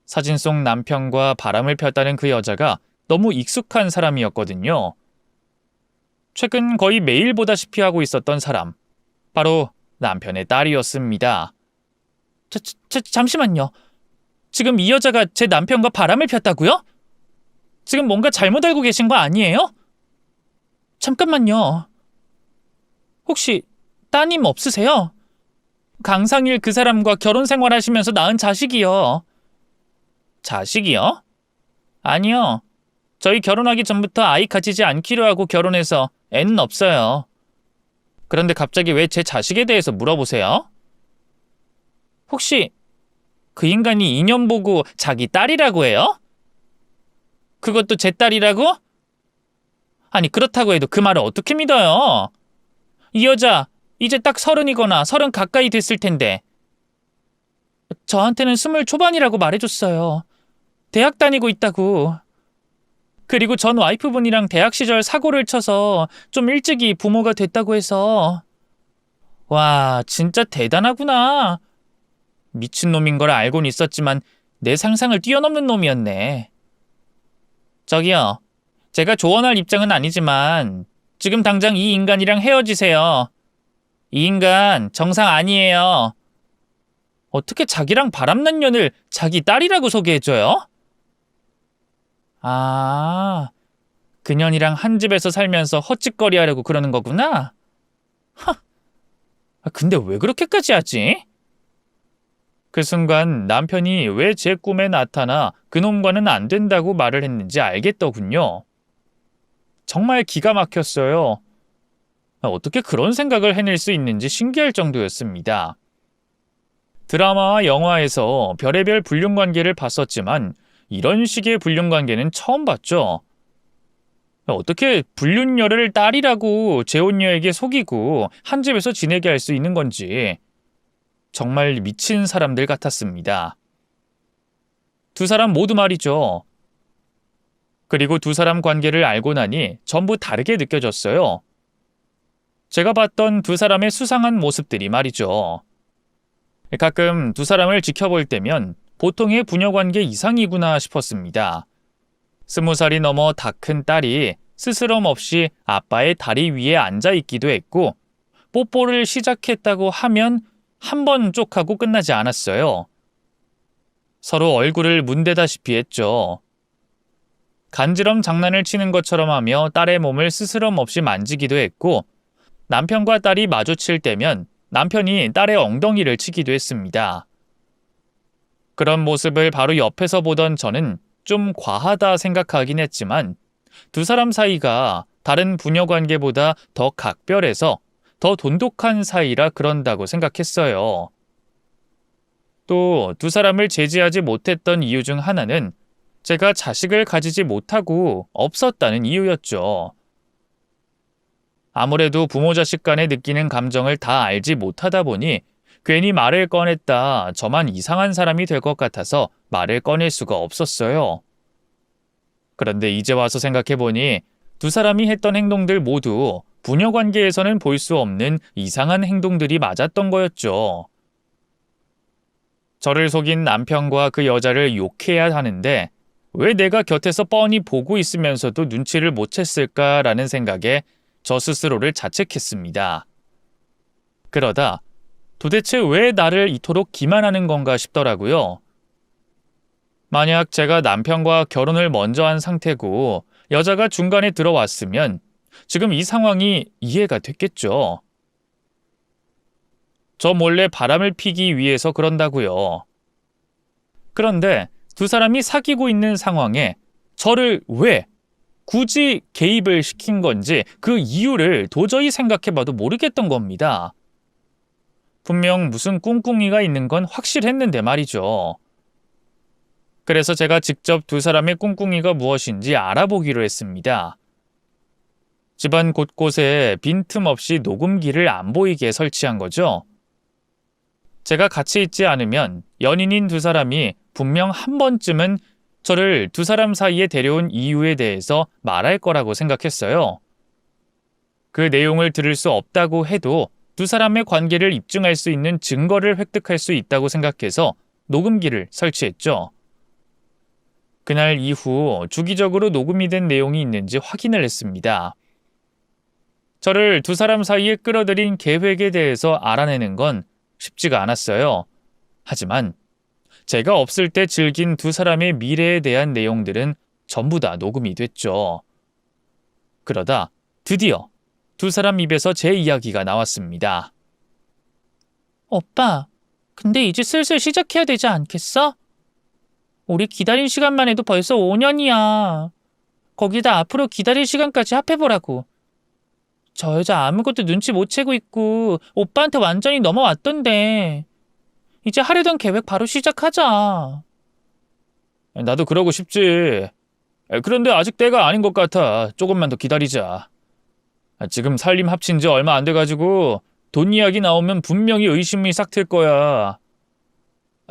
사진 속 남편과 바람을 폈다는 그 여자가 너무 익숙한 사람이었거든요. 최근 거의 매일 보다시피 하고 있었던 사람, 바로 남편의 딸이었습니다. 잠시만요. 지금 이 여자가 제 남편과 바람을 폈다고요? 지금 뭔가 잘못 알고 계신 거 아니에요? 잠깐만요. 혹시 따님 없으세요? 강상일 그 사람과 결혼 생활하시면서 낳은 자식이요. 자식이요? 아니요. 저희 결혼하기 전부터 아이 가지지 않기로 하고 결혼해서 애는 없어요. 그런데 갑자기 왜 제 자식에 대해서 물어보세요? 혹시 그 인간이 인연 보고 자기 딸이라고 해요? 그것도 제 딸이라고? 아니, 그렇다고 해도 그 말을 어떻게 믿어요? 이 여자 이제 딱 30이거나 30 가까이 됐을 텐데. 저한테는 20 초반이라고 말해줬어요. 대학 다니고 있다고. 그리고 전 와이프분이랑 대학 시절 사고를 쳐서 좀 일찍이 부모가 됐다고 해서. 와, 진짜 대단하구나. 미친놈인 걸 알고는 있었지만 내 상상을 뛰어넘는 놈이었네. 저기요, 제가 조언할 입장은 아니지만 지금 당장 이 인간이랑 헤어지세요. 이 인간 정상 아니에요. 어떻게 자기랑 바람난 년을 자기 딸이라고 소개해줘요? 아, 그년이랑 한 집에서 살면서 헛짓거리 하려고 그러는 거구나? 하, 근데 왜 그렇게까지 하지? 그 순간 남편이 왜 제 꿈에 나타나 그놈과는 안 된다고 말을 했는지 알겠더군요. 정말 기가 막혔어요. 어떻게 그런 생각을 해낼 수 있는지 신기할 정도였습니다. 드라마와 영화에서 별의별 불륜관계를 봤었지만 이런 식의 불륜관계는 처음 봤죠. 어떻게 불륜녀를 딸이라고 재혼녀에게 속이고 한 집에서 지내게 할 수 있는 건지 정말 미친 사람들 같았습니다. 두 사람 모두 말이죠. 그리고 두 사람 관계를 알고 나니 전부 다르게 느껴졌어요. 제가 봤던 두 사람의 수상한 모습들이 말이죠. 가끔 두 사람을 지켜볼 때면 보통의 부녀관계 이상이구나 싶었습니다. 20살이 넘어 다 큰 딸이 스스럼 없이 아빠의 다리 위에 앉아있기도 했고 뽀뽀를 시작했다고 하면 한 번 쪽하고 끝나지 않았어요. 서로 얼굴을 문대다시피 했죠. 간지럼 장난을 치는 것처럼 하며 딸의 몸을 스스럼 없이 만지기도 했고 남편과 딸이 마주칠 때면 남편이 딸의 엉덩이를 치기도 했습니다. 그런 모습을 바로 옆에서 보던 저는 좀 과하다 생각하긴 했지만 두 사람 사이가 다른 부녀 관계보다 더 각별해서 더 돈독한 사이라 그런다고 생각했어요. 또 두 사람을 제지하지 못했던 이유 중 하나는 제가 자식을 가지지 못하고 없었다는 이유였죠. 아무래도 부모 자식 간에 느끼는 감정을 다 알지 못하다 보니 괜히 말을 꺼냈다 저만 이상한 사람이 될 것 같아서 말을 꺼낼 수가 없었어요. 그런데 이제 와서 생각해보니 두 사람이 했던 행동들 모두 부녀 관계에서는 볼 수 없는 이상한 행동들이 맞았던 거였죠. 저를 속인 남편과 그 여자를 욕해야 하는데 왜 내가 곁에서 뻔히 보고 있으면서도 눈치를 못 챘을까라는 생각에 저 스스로를 자책했습니다. 그러다 도대체 왜 나를 이토록 기만하는 건가 싶더라고요. 만약 제가 남편과 결혼을 먼저 한 상태고 여자가 중간에 들어왔으면 지금 이 상황이 이해가 됐겠죠. 저 몰래 바람을 피기 위해서 그런다고요. 그런데 두 사람이 사귀고 있는 상황에 저를 왜 굳이 개입을 시킨 건지 그 이유를 도저히 생각해봐도 모르겠던 겁니다. 분명 무슨 꿍꿍이가 있는 건 확실했는데 말이죠. 그래서 제가 직접 두 사람의 꿍꿍이가 무엇인지 알아보기로 했습니다. 집안 곳곳에 빈틈없이 녹음기를 안 보이게 설치한 거죠. 제가 같이 있지 않으면 연인인 두 사람이 분명 한 번쯤은 저를 두 사람 사이에 데려온 이유에 대해서 말할 거라고 생각했어요. 그 내용을 들을 수 없다고 해도 두 사람의 관계를 입증할 수 있는 증거를 획득할 수 있다고 생각해서 녹음기를 설치했죠. 그날 이후 주기적으로 녹음이 된 내용이 있는지 확인을 했습니다. 저를 두 사람 사이에 끌어들인 계획에 대해서 알아내는 건 쉽지가 않았어요. 하지만 제가 없을 때 즐긴 두 사람의 미래에 대한 내용들은 전부 다 녹음이 됐죠. 그러다 드디어 두 사람 입에서 제 이야기가 나왔습니다. 오빠, 근데 이제 슬슬 시작해야 되지 않겠어? 우리 기다린 시간만 해도 벌써 5년이야. 거기다 앞으로 기다릴 시간까지 합해보라고. 저 여자 아무것도 눈치 못 채고 있고 오빠한테 완전히 넘어왔던데. 이제 하려던 계획 바로 시작하자. 나도 그러고 싶지. 그런데 아직 때가 아닌 것 같아. 조금만 더 기다리자. 지금 살림 합친 지 얼마 안 돼가지고 돈 이야기 나오면 분명히 의심이 싹 틀 거야.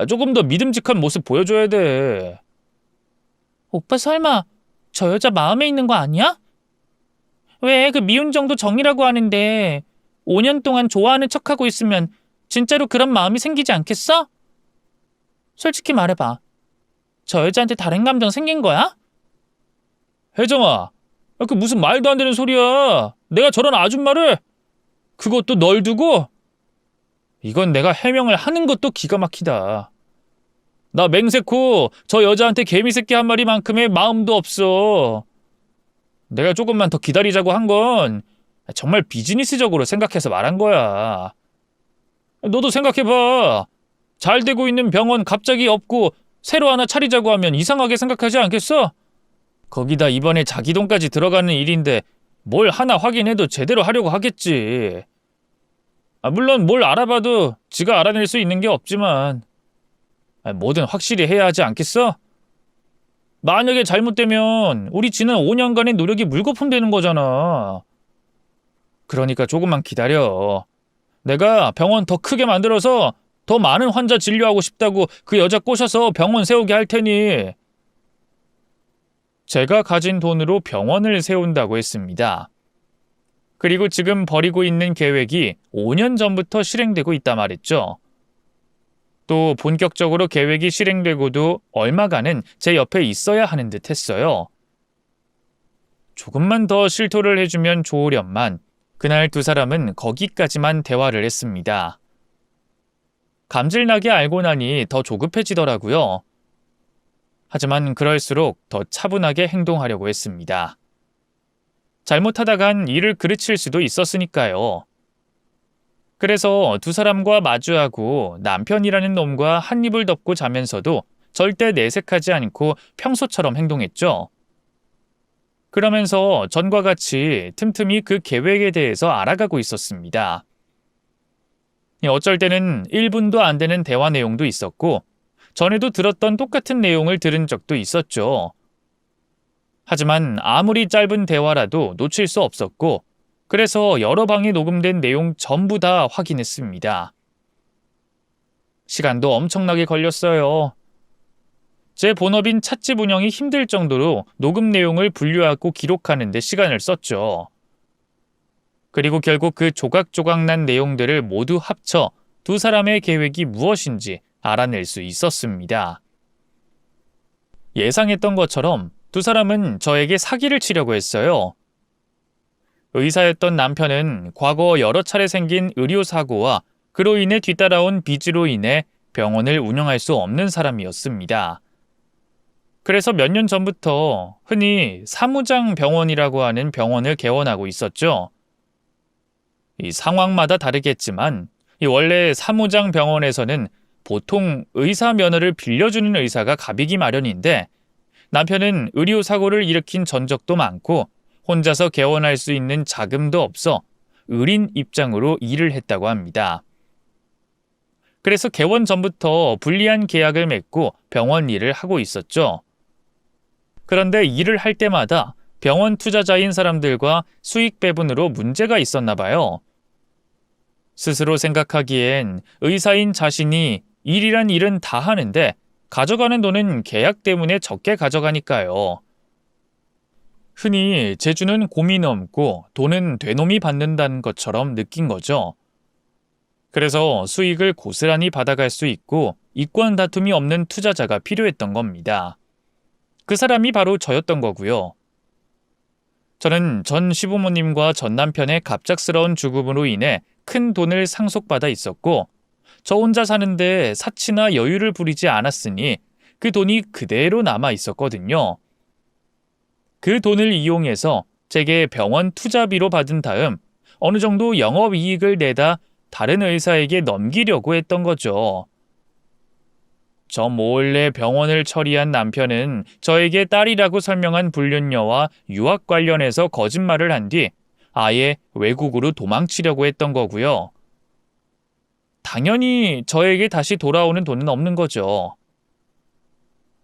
조금 더 믿음직한 모습 보여줘야 돼. 오빠 설마 저 여자 마음에 있는 거 아니야? 왜 그 미운 정도 정이라고 하는데 5년 동안 좋아하는 척하고 있으면 진짜로 그런 마음이 생기지 않겠어? 솔직히 말해봐. 저 여자한테 다른 감정 생긴 거야? 혜정아, 그 무슨 말도 안 되는 소리야. 내가 저런 아줌마를, 그것도 널 두고? 이건 내가 해명을 하는 것도 기가 막히다. 나 맹세코 저 여자한테 개미새끼 한 마리만큼의 마음도 없어. 내가 조금만 더 기다리자고 한 건 정말 비즈니스적으로 생각해서 말한 거야. 너도 생각해봐. 잘 되고 있는 병원 갑자기 없고 새로 하나 차리자고 하면 이상하게 생각하지 않겠어? 거기다 이번에 자기 돈까지 들어가는 일인데 뭘 하나 확인해도 제대로 하려고 하겠지. 물론 뭘 알아봐도 지가 알아낼 수 있는 게 없지만 뭐든 확실히 해야 하지 않겠어? 만약에 잘못되면 우리 지난 5년간의 노력이 물거품 되는 거잖아. 그러니까 조금만 기다려. 내가 병원 더 크게 만들어서 더 많은 환자 진료하고 싶다고 그 여자 꼬셔서 병원 세우게 할 테니. 제가 가진 돈으로 병원을 세운다고 했습니다. 그리고 지금 벌이고 있는 계획이 5년 전부터 실행되고 있다 말했죠. 또 본격적으로 계획이 실행되고도 얼마간은 제 옆에 있어야 하는 듯 했어요. 조금만 더 실토를 해주면 좋으련만 그날 두 사람은 거기까지만 대화를 했습니다. 감질나게 알고 나니 더 조급해지더라고요. 하지만 그럴수록 더 차분하게 행동하려고 했습니다. 잘못하다간 일을 그르칠 수도 있었으니까요. 그래서 두 사람과 마주하고 남편이라는 놈과 한 입을 덮고 자면서도 절대 내색하지 않고 평소처럼 행동했죠. 그러면서 전과 같이 틈틈이 그 계획에 대해서 알아가고 있었습니다. 어쩔 때는 1분도 안 되는 대화 내용도 있었고 전에도 들었던 똑같은 내용을 들은 적도 있었죠. 하지만 아무리 짧은 대화라도 놓칠 수 없었고 그래서 여러 방에 녹음된 내용 전부 다 확인했습니다. 시간도 엄청나게 걸렸어요. 제 본업인 찻집 운영이 힘들 정도로 녹음 내용을 분류하고 기록하는 데 시간을 썼죠. 그리고 결국 그 조각조각 난 내용들을 모두 합쳐 두 사람의 계획이 무엇인지 알아낼 수 있었습니다. 예상했던 것처럼 두 사람은 저에게 사기를 치려고 했어요. 의사였던 남편은 과거 여러 차례 생긴 의료사고와 그로 인해 뒤따라온 빚으로 인해 병원을 운영할 수 없는 사람이었습니다. 그래서 몇 년 전부터 흔히 사무장 병원이라고 하는 병원을 개원하고 있었죠. 이 상황마다 다르겠지만 원래 사무장 병원에서는 보통 의사 면허를 빌려주는 의사가 갑이기 마련인데 남편은 의료사고를 일으킨 전적도 많고 혼자서 개원할 수 있는 자금도 없어 의린 입장으로 일을 했다고 합니다. 그래서 개원 전부터 불리한 계약을 맺고 병원 일을 하고 있었죠. 그런데 일을 할 때마다 병원 투자자인 사람들과 수익 배분으로 문제가 있었나 봐요. 스스로 생각하기엔 의사인 자신이 일이란 일은 다 하는데 가져가는 돈은 계약 때문에 적게 가져가니까요. 흔히 재주는 곰이 넘고 돈은 되놈이 받는다는 것처럼 느낀 거죠. 그래서 수익을 고스란히 받아갈 수 있고 이권 다툼이 없는 투자자가 필요했던 겁니다. 그 사람이 바로 저였던 거고요. 저는 전 시부모님과 전 남편의 갑작스러운 죽음으로 인해 큰 돈을 상속받아 있었고 저 혼자 사는데 사치나 여유를 부리지 않았으니 그 돈이 그대로 남아 있었거든요. 그 돈을 이용해서 제게 병원 투자비로 받은 다음 어느 정도 영업이익을 내다 다른 의사에게 넘기려고 했던 거죠. 저 몰래 병원을 처리한 남편은 저에게 딸이라고 설명한 불륜녀와 유학 관련해서 거짓말을 한 뒤 아예 외국으로 도망치려고 했던 거고요. 당연히 저에게 다시 돌아오는 돈은 없는 거죠.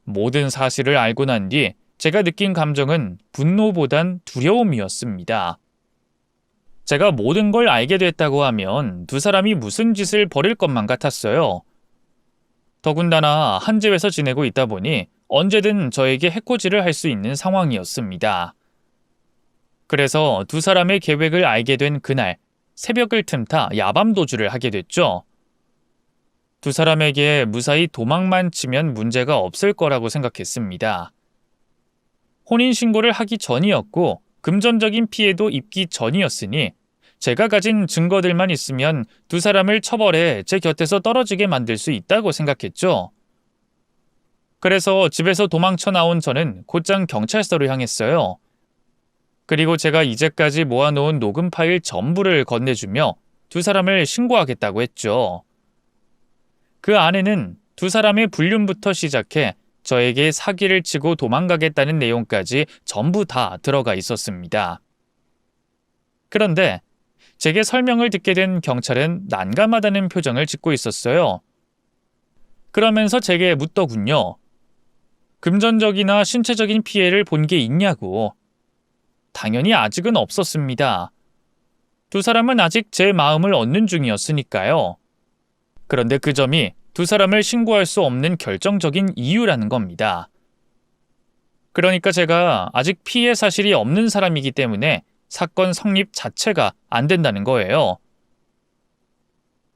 모든 사실을 알고 난 뒤 제가 느낀 감정은 분노보단 두려움이었습니다. 제가 모든 걸 알게 됐다고 하면 두 사람이 무슨 짓을 벌일 것만 같았어요. 더군다나 한 집에서 지내고 있다 보니 언제든 저에게 해코지를 할 수 있는 상황이었습니다. 그래서 두 사람의 계획을 알게 된 그날 새벽을 틈타 야밤 도주를 하게 됐죠. 두 사람에게 무사히 도망만 치면 문제가 없을 거라고 생각했습니다. 혼인신고를 하기 전이었고 금전적인 피해도 입기 전이었으니 제가 가진 증거들만 있으면 두 사람을 처벌해 제 곁에서 떨어지게 만들 수 있다고 생각했죠. 그래서 집에서 도망쳐 나온 저는 곧장 경찰서로 향했어요. 그리고 제가 이제까지 모아놓은 녹음 파일 전부를 건네주며 두 사람을 신고하겠다고 했죠. 그 안에는 두 사람의 불륜부터 시작해 저에게 사기를 치고 도망가겠다는 내용까지 전부 다 들어가 있었습니다. 그런데 제게 설명을 듣게 된 경찰은 난감하다는 표정을 짓고 있었어요. 그러면서 제게 묻더군요. 금전적이나 신체적인 피해를 본 게 있냐고. 당연히 아직은 없었습니다. 두 사람은 아직 제 마음을 얻는 중이었으니까요. 그런데 그 점이 두 사람을 신고할 수 없는 결정적인 이유라는 겁니다. 그러니까 제가 아직 피해 사실이 없는 사람이기 때문에 사건 성립 자체가 안 된다는 거예요.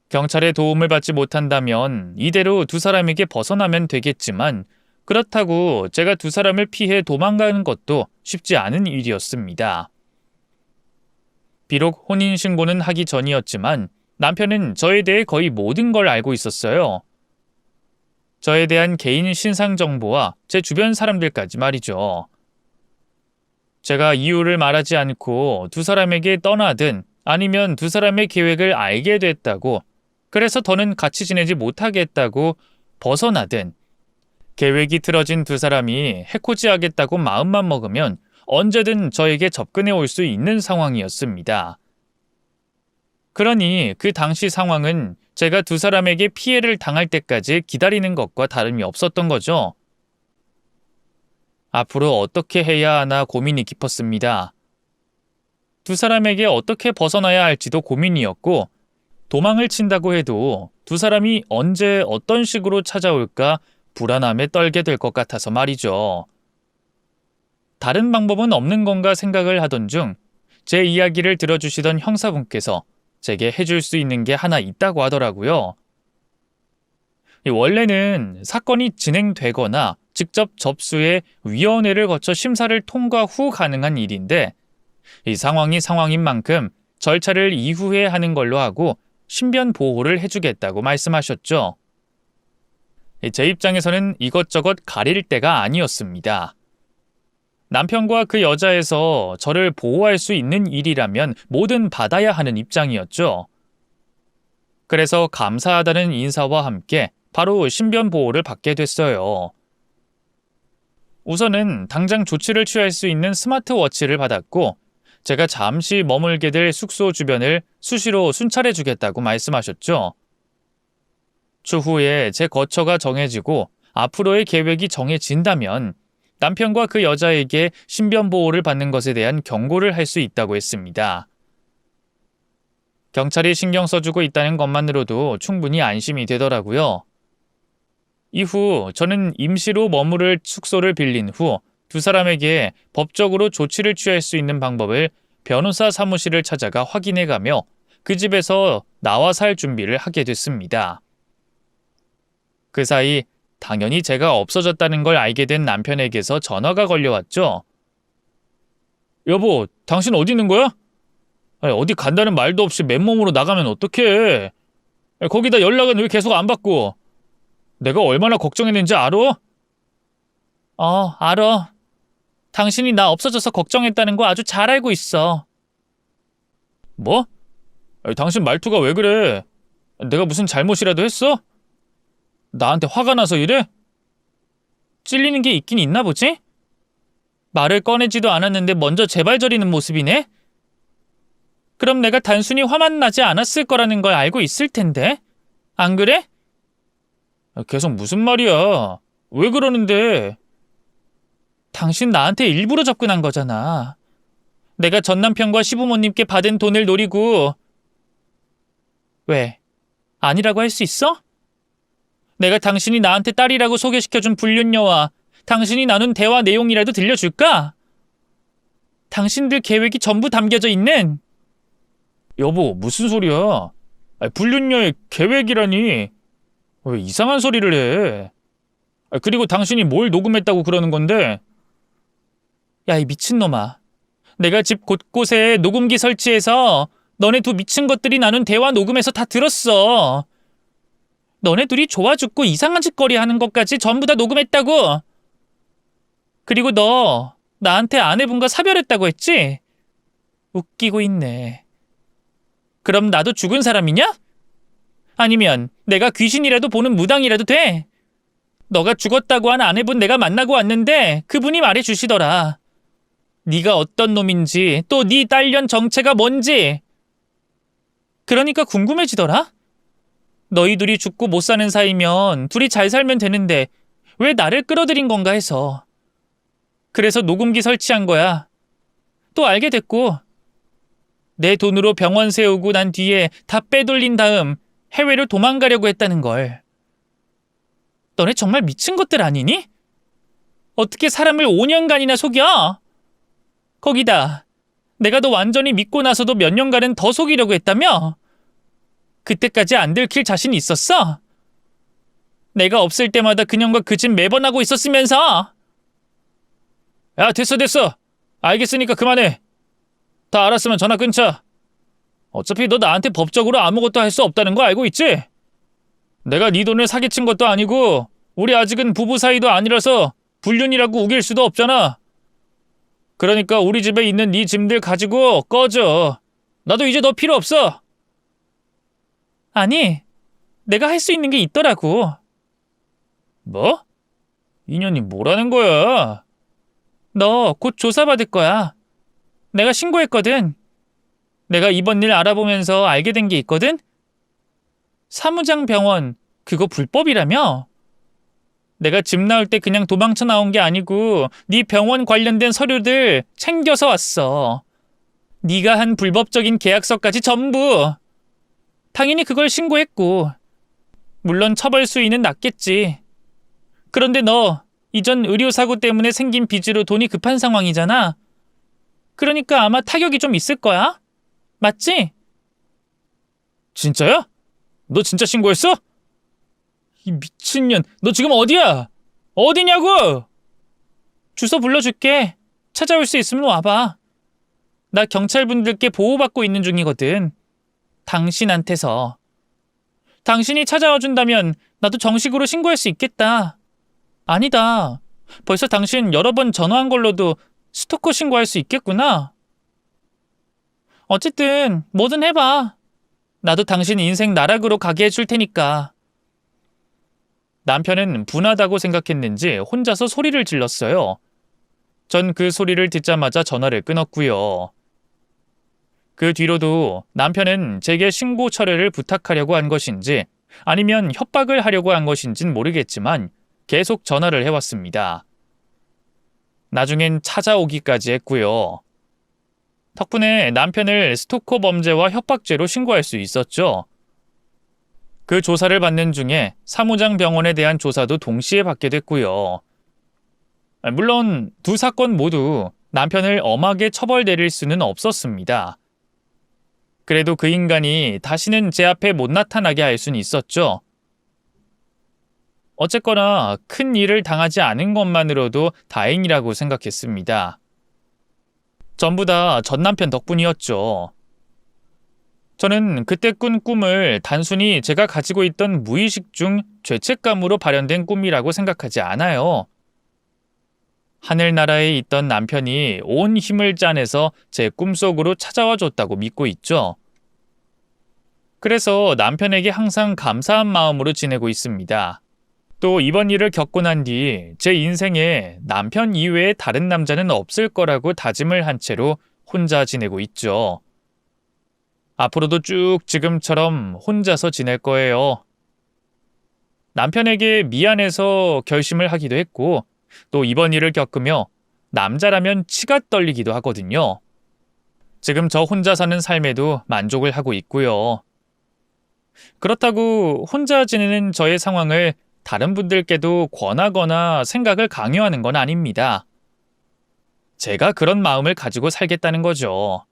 경찰의 도움을 받지 못한다면 이대로 두 사람에게 벗어나면 되겠지만 그렇다고 제가 두 사람을 피해 도망가는 것도 쉽지 않은 일이었습니다. 비록 혼인신고는 하기 전이었지만 남편은 저에 대해 거의 모든 걸 알고 있었어요. 저에 대한 개인 신상 정보와 제 주변 사람들까지 말이죠. 제가 이유를 말하지 않고 두 사람에게 떠나든 아니면 두 사람의 계획을 알게 됐다고, 그래서 더는 같이 지내지 못하겠다고 벗어나든 계획이 틀어진 두 사람이 해코지하겠다고 마음만 먹으면 언제든 저에게 접근해 올 수 있는 상황이었습니다. 그러니 그 당시 상황은 제가 두 사람에게 피해를 당할 때까지 기다리는 것과 다름이 없었던 거죠. 앞으로 어떻게 해야 하나 고민이 깊었습니다. 두 사람에게 어떻게 벗어나야 할지도 고민이었고, 도망을 친다고 해도 두 사람이 언제 어떤 식으로 찾아올까 불안함에 떨게 될 것 같아서 말이죠. 다른 방법은 없는 건가 생각을 하던 중 제 이야기를 들어주시던 형사분께서 제게 해줄 수 있는 게 하나 있다고 하더라고요. 원래는 사건이 진행되거나 직접 접수해 위원회를 거쳐 심사를 통과 후 가능한 일인데 이 상황이 상황인 만큼 절차를 이후에 하는 걸로 하고 신변 보호를 해주겠다고 말씀하셨죠. 제 입장에서는 이것저것 가릴 때가 아니었습니다. 남편과 그 여자에서 저를 보호할 수 있는 일이라면 뭐든 받아야 하는 입장이었죠. 그래서 감사하다는 인사와 함께 바로 신변 보호를 받게 됐어요. 우선은 당장 조치를 취할 수 있는 스마트워치를 받았고 제가 잠시 머물게 될 숙소 주변을 수시로 순찰해 주겠다고 말씀하셨죠. 추후에 제 거처가 정해지고 앞으로의 계획이 정해진다면 남편과 그 여자에게 신변 보호를 받는 것에 대한 경고를 할 수 있다고 했습니다. 경찰이 신경 써주고 있다는 것만으로도 충분히 안심이 되더라고요. 이후 저는 임시로 머무를 숙소를 빌린 후 두 사람에게 법적으로 조치를 취할 수 있는 방법을 변호사 사무실을 찾아가 확인해가며 그 집에서 나와 살 준비를 하게 됐습니다. 그 사이 당연히 제가 없어졌다는 걸 알게 된 남편에게서 전화가 걸려왔죠. 여보, 당신 어디 있는 거야? 아니, 어디 간다는 말도 없이 맨몸으로 나가면 어떡해? 거기다 연락은 왜 계속 안 받고? 내가 얼마나 걱정했는지 알아? 알아. 당신이 나 없어져서 걱정했다는 거 아주 잘 알고 있어. 뭐? 당신 말투가 왜 그래? 내가 무슨 잘못이라도 했어? 나한테 화가 나서 이래? 찔리는 게 있긴 있나 보지? 말을 꺼내지도 않았는데 먼저 재발저리는 모습이네? 그럼 내가 단순히 화만 나지 않았을 거라는 걸 알고 있을 텐데. 안 그래? 계속 무슨 말이야? 왜 그러는데? 당신 나한테 일부러 접근한 거잖아. 내가 전 남편과 시부모님께 받은 돈을 노리고. 왜? 아니라고 할 수 있어? 내가 당신이 나한테 딸이라고 소개시켜준 불륜녀와 당신이 나눈 대화 내용이라도 들려줄까? 당신들 계획이 전부 담겨져 있는. 여보, 무슨 소리야? 불륜녀의 계획이라니. 왜 이상한 소리를 해? 그리고 당신이 뭘 녹음했다고 그러는 건데? 야, 이 미친놈아. 내가 집 곳곳에 녹음기 설치해서 너네 두 미친 것들이 나눈 대화 녹음해서 다 들었어. 너네 둘이 좋아 죽고 이상한 짓거리 하는 것까지 전부 다 녹음했다고. 그리고 너 나한테 아내분과 사별했다고 했지? 웃기고 있네. 그럼 나도 죽은 사람이냐? 아니면 내가 귀신이라도 보는 무당이라도 돼? 너가 죽었다고 한 아내분 내가 만나고 왔는데 그분이 말해주시더라. 네가 어떤 놈인지 또 네 딸년 정체가 뭔지. 그러니까 궁금해지더라. 너희 둘이 죽고 못 사는 사이면 둘이 잘 살면 되는데 왜 나를 끌어들인 건가 해서. 그래서 녹음기 설치한 거야. 또 알게 됐고. 내 돈으로 병원 세우고 난 뒤에 다 빼돌린 다음 해외로 도망가려고 했다는 걸. 너네 정말 미친 것들 아니니? 어떻게 사람을 5년간이나 속여? 거기다 내가 너 완전히 믿고 나서도 몇 년간은 더 속이려고 했다며? 그때까지 안 들킬 자신 있었어? 내가 없을 때마다 그년과 그 짓 매번 하고 있었으면서. 야, 됐어. 알겠으니까 그만해. 다 알았으면 전화 끊자. 어차피 너 나한테 법적으로 아무것도 할 수 없다는 거 알고 있지? 내가 네 돈을 사기친 것도 아니고 우리 아직은 부부 사이도 아니라서 불륜이라고 우길 수도 없잖아. 그러니까 우리 집에 있는 네 짐들 가지고 꺼져. 나도 이제 너 필요 없어. 아니, 내가 할 수 있는 게 있더라고. 뭐? 인연이 뭐라는 거야? 너 곧 조사받을 거야. 내가 신고했거든. 내가 이번 일 알아보면서 알게 된 게 있거든? 사무장 병원, 그거 불법이라며? 내가 집 나올 때 그냥 도망쳐 나온 게 아니고 네 병원 관련된 서류들 챙겨서 왔어. 네가 한 불법적인 계약서까지 전부. 당연히 그걸 신고했고. 물론 처벌 수위는 낮겠지. 그런데 너 이전 의료사고 때문에 생긴 빚으로 돈이 급한 상황이잖아. 그러니까 아마 타격이 좀 있을 거야. 맞지? 진짜야? 너 진짜 신고했어? 이 미친년, 너 지금 어디야? 어디냐고? 주소 불러줄게. 찾아올 수 있으면 와봐. 나 경찰분들께 보호받고 있는 중이거든. 당신한테서. 당신이 찾아와 준다면 나도 정식으로 신고할 수 있겠다. 아니다. 벌써 당신 여러 번 전화한 걸로도 스토커 신고할 수 있겠구나. 어쨌든 뭐든 해봐. 나도 당신 인생 나락으로 가게 해줄 테니까. 남편은 분하다고 생각했는지 혼자서 소리를 질렀어요. 전 그 소리를 듣자마자 전화를 끊었고요. 그 뒤로도 남편은 제게 신고 철회를 부탁하려고 한 것인지 아니면 협박을 하려고 한 것인진 모르겠지만 계속 전화를 해왔습니다. 나중엔 찾아오기까지 했고요. 덕분에 남편을 스토커 범죄와 협박죄로 신고할 수 있었죠. 그 조사를 받는 중에 사무장 병원에 대한 조사도 동시에 받게 됐고요. 물론 두 사건 모두 남편을 엄하게 처벌 내릴 수는 없었습니다. 그래도 그 인간이 다시는 제 앞에 못 나타나게 할 수는 있었죠. 어쨌거나 큰 일을 당하지 않은 것만으로도 다행이라고 생각했습니다. 전부 다 전 남편 덕분이었죠. 저는 그때 꾼 꿈을 단순히 제가 가지고 있던 무의식 중 죄책감으로 발현된 꿈이라고 생각하지 않아요. 하늘나라에 있던 남편이 온 힘을 짜내서 제 꿈속으로 찾아와 줬다고 믿고 있죠. 그래서 남편에게 항상 감사한 마음으로 지내고 있습니다. 또 이번 일을 겪고 난 뒤 제 인생에 남편 이외에 다른 남자는 없을 거라고 다짐을 한 채로 혼자 지내고 있죠. 앞으로도 쭉 지금처럼 혼자서 지낼 거예요. 남편에게 미안해서 결심을 하기도 했고, 또 이번 일을 겪으며 남자라면 치가 떨리기도 하거든요. 지금 저 혼자 사는 삶에도 만족을 하고 있고요. 그렇다고 혼자 지내는 저의 상황을 다른 분들께도 권하거나 생각을 강요하는 건 아닙니다. 제가 그런 마음을 가지고 살겠다는 거죠.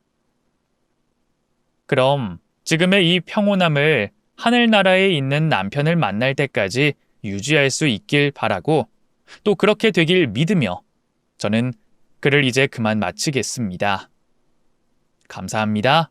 그럼 지금의 이 평온함을 하늘나라에 있는 남편을 만날 때까지 유지할 수 있길 바라고, 또 그렇게 되길 믿으며 저는 글을 이제 그만 마치겠습니다. 감사합니다.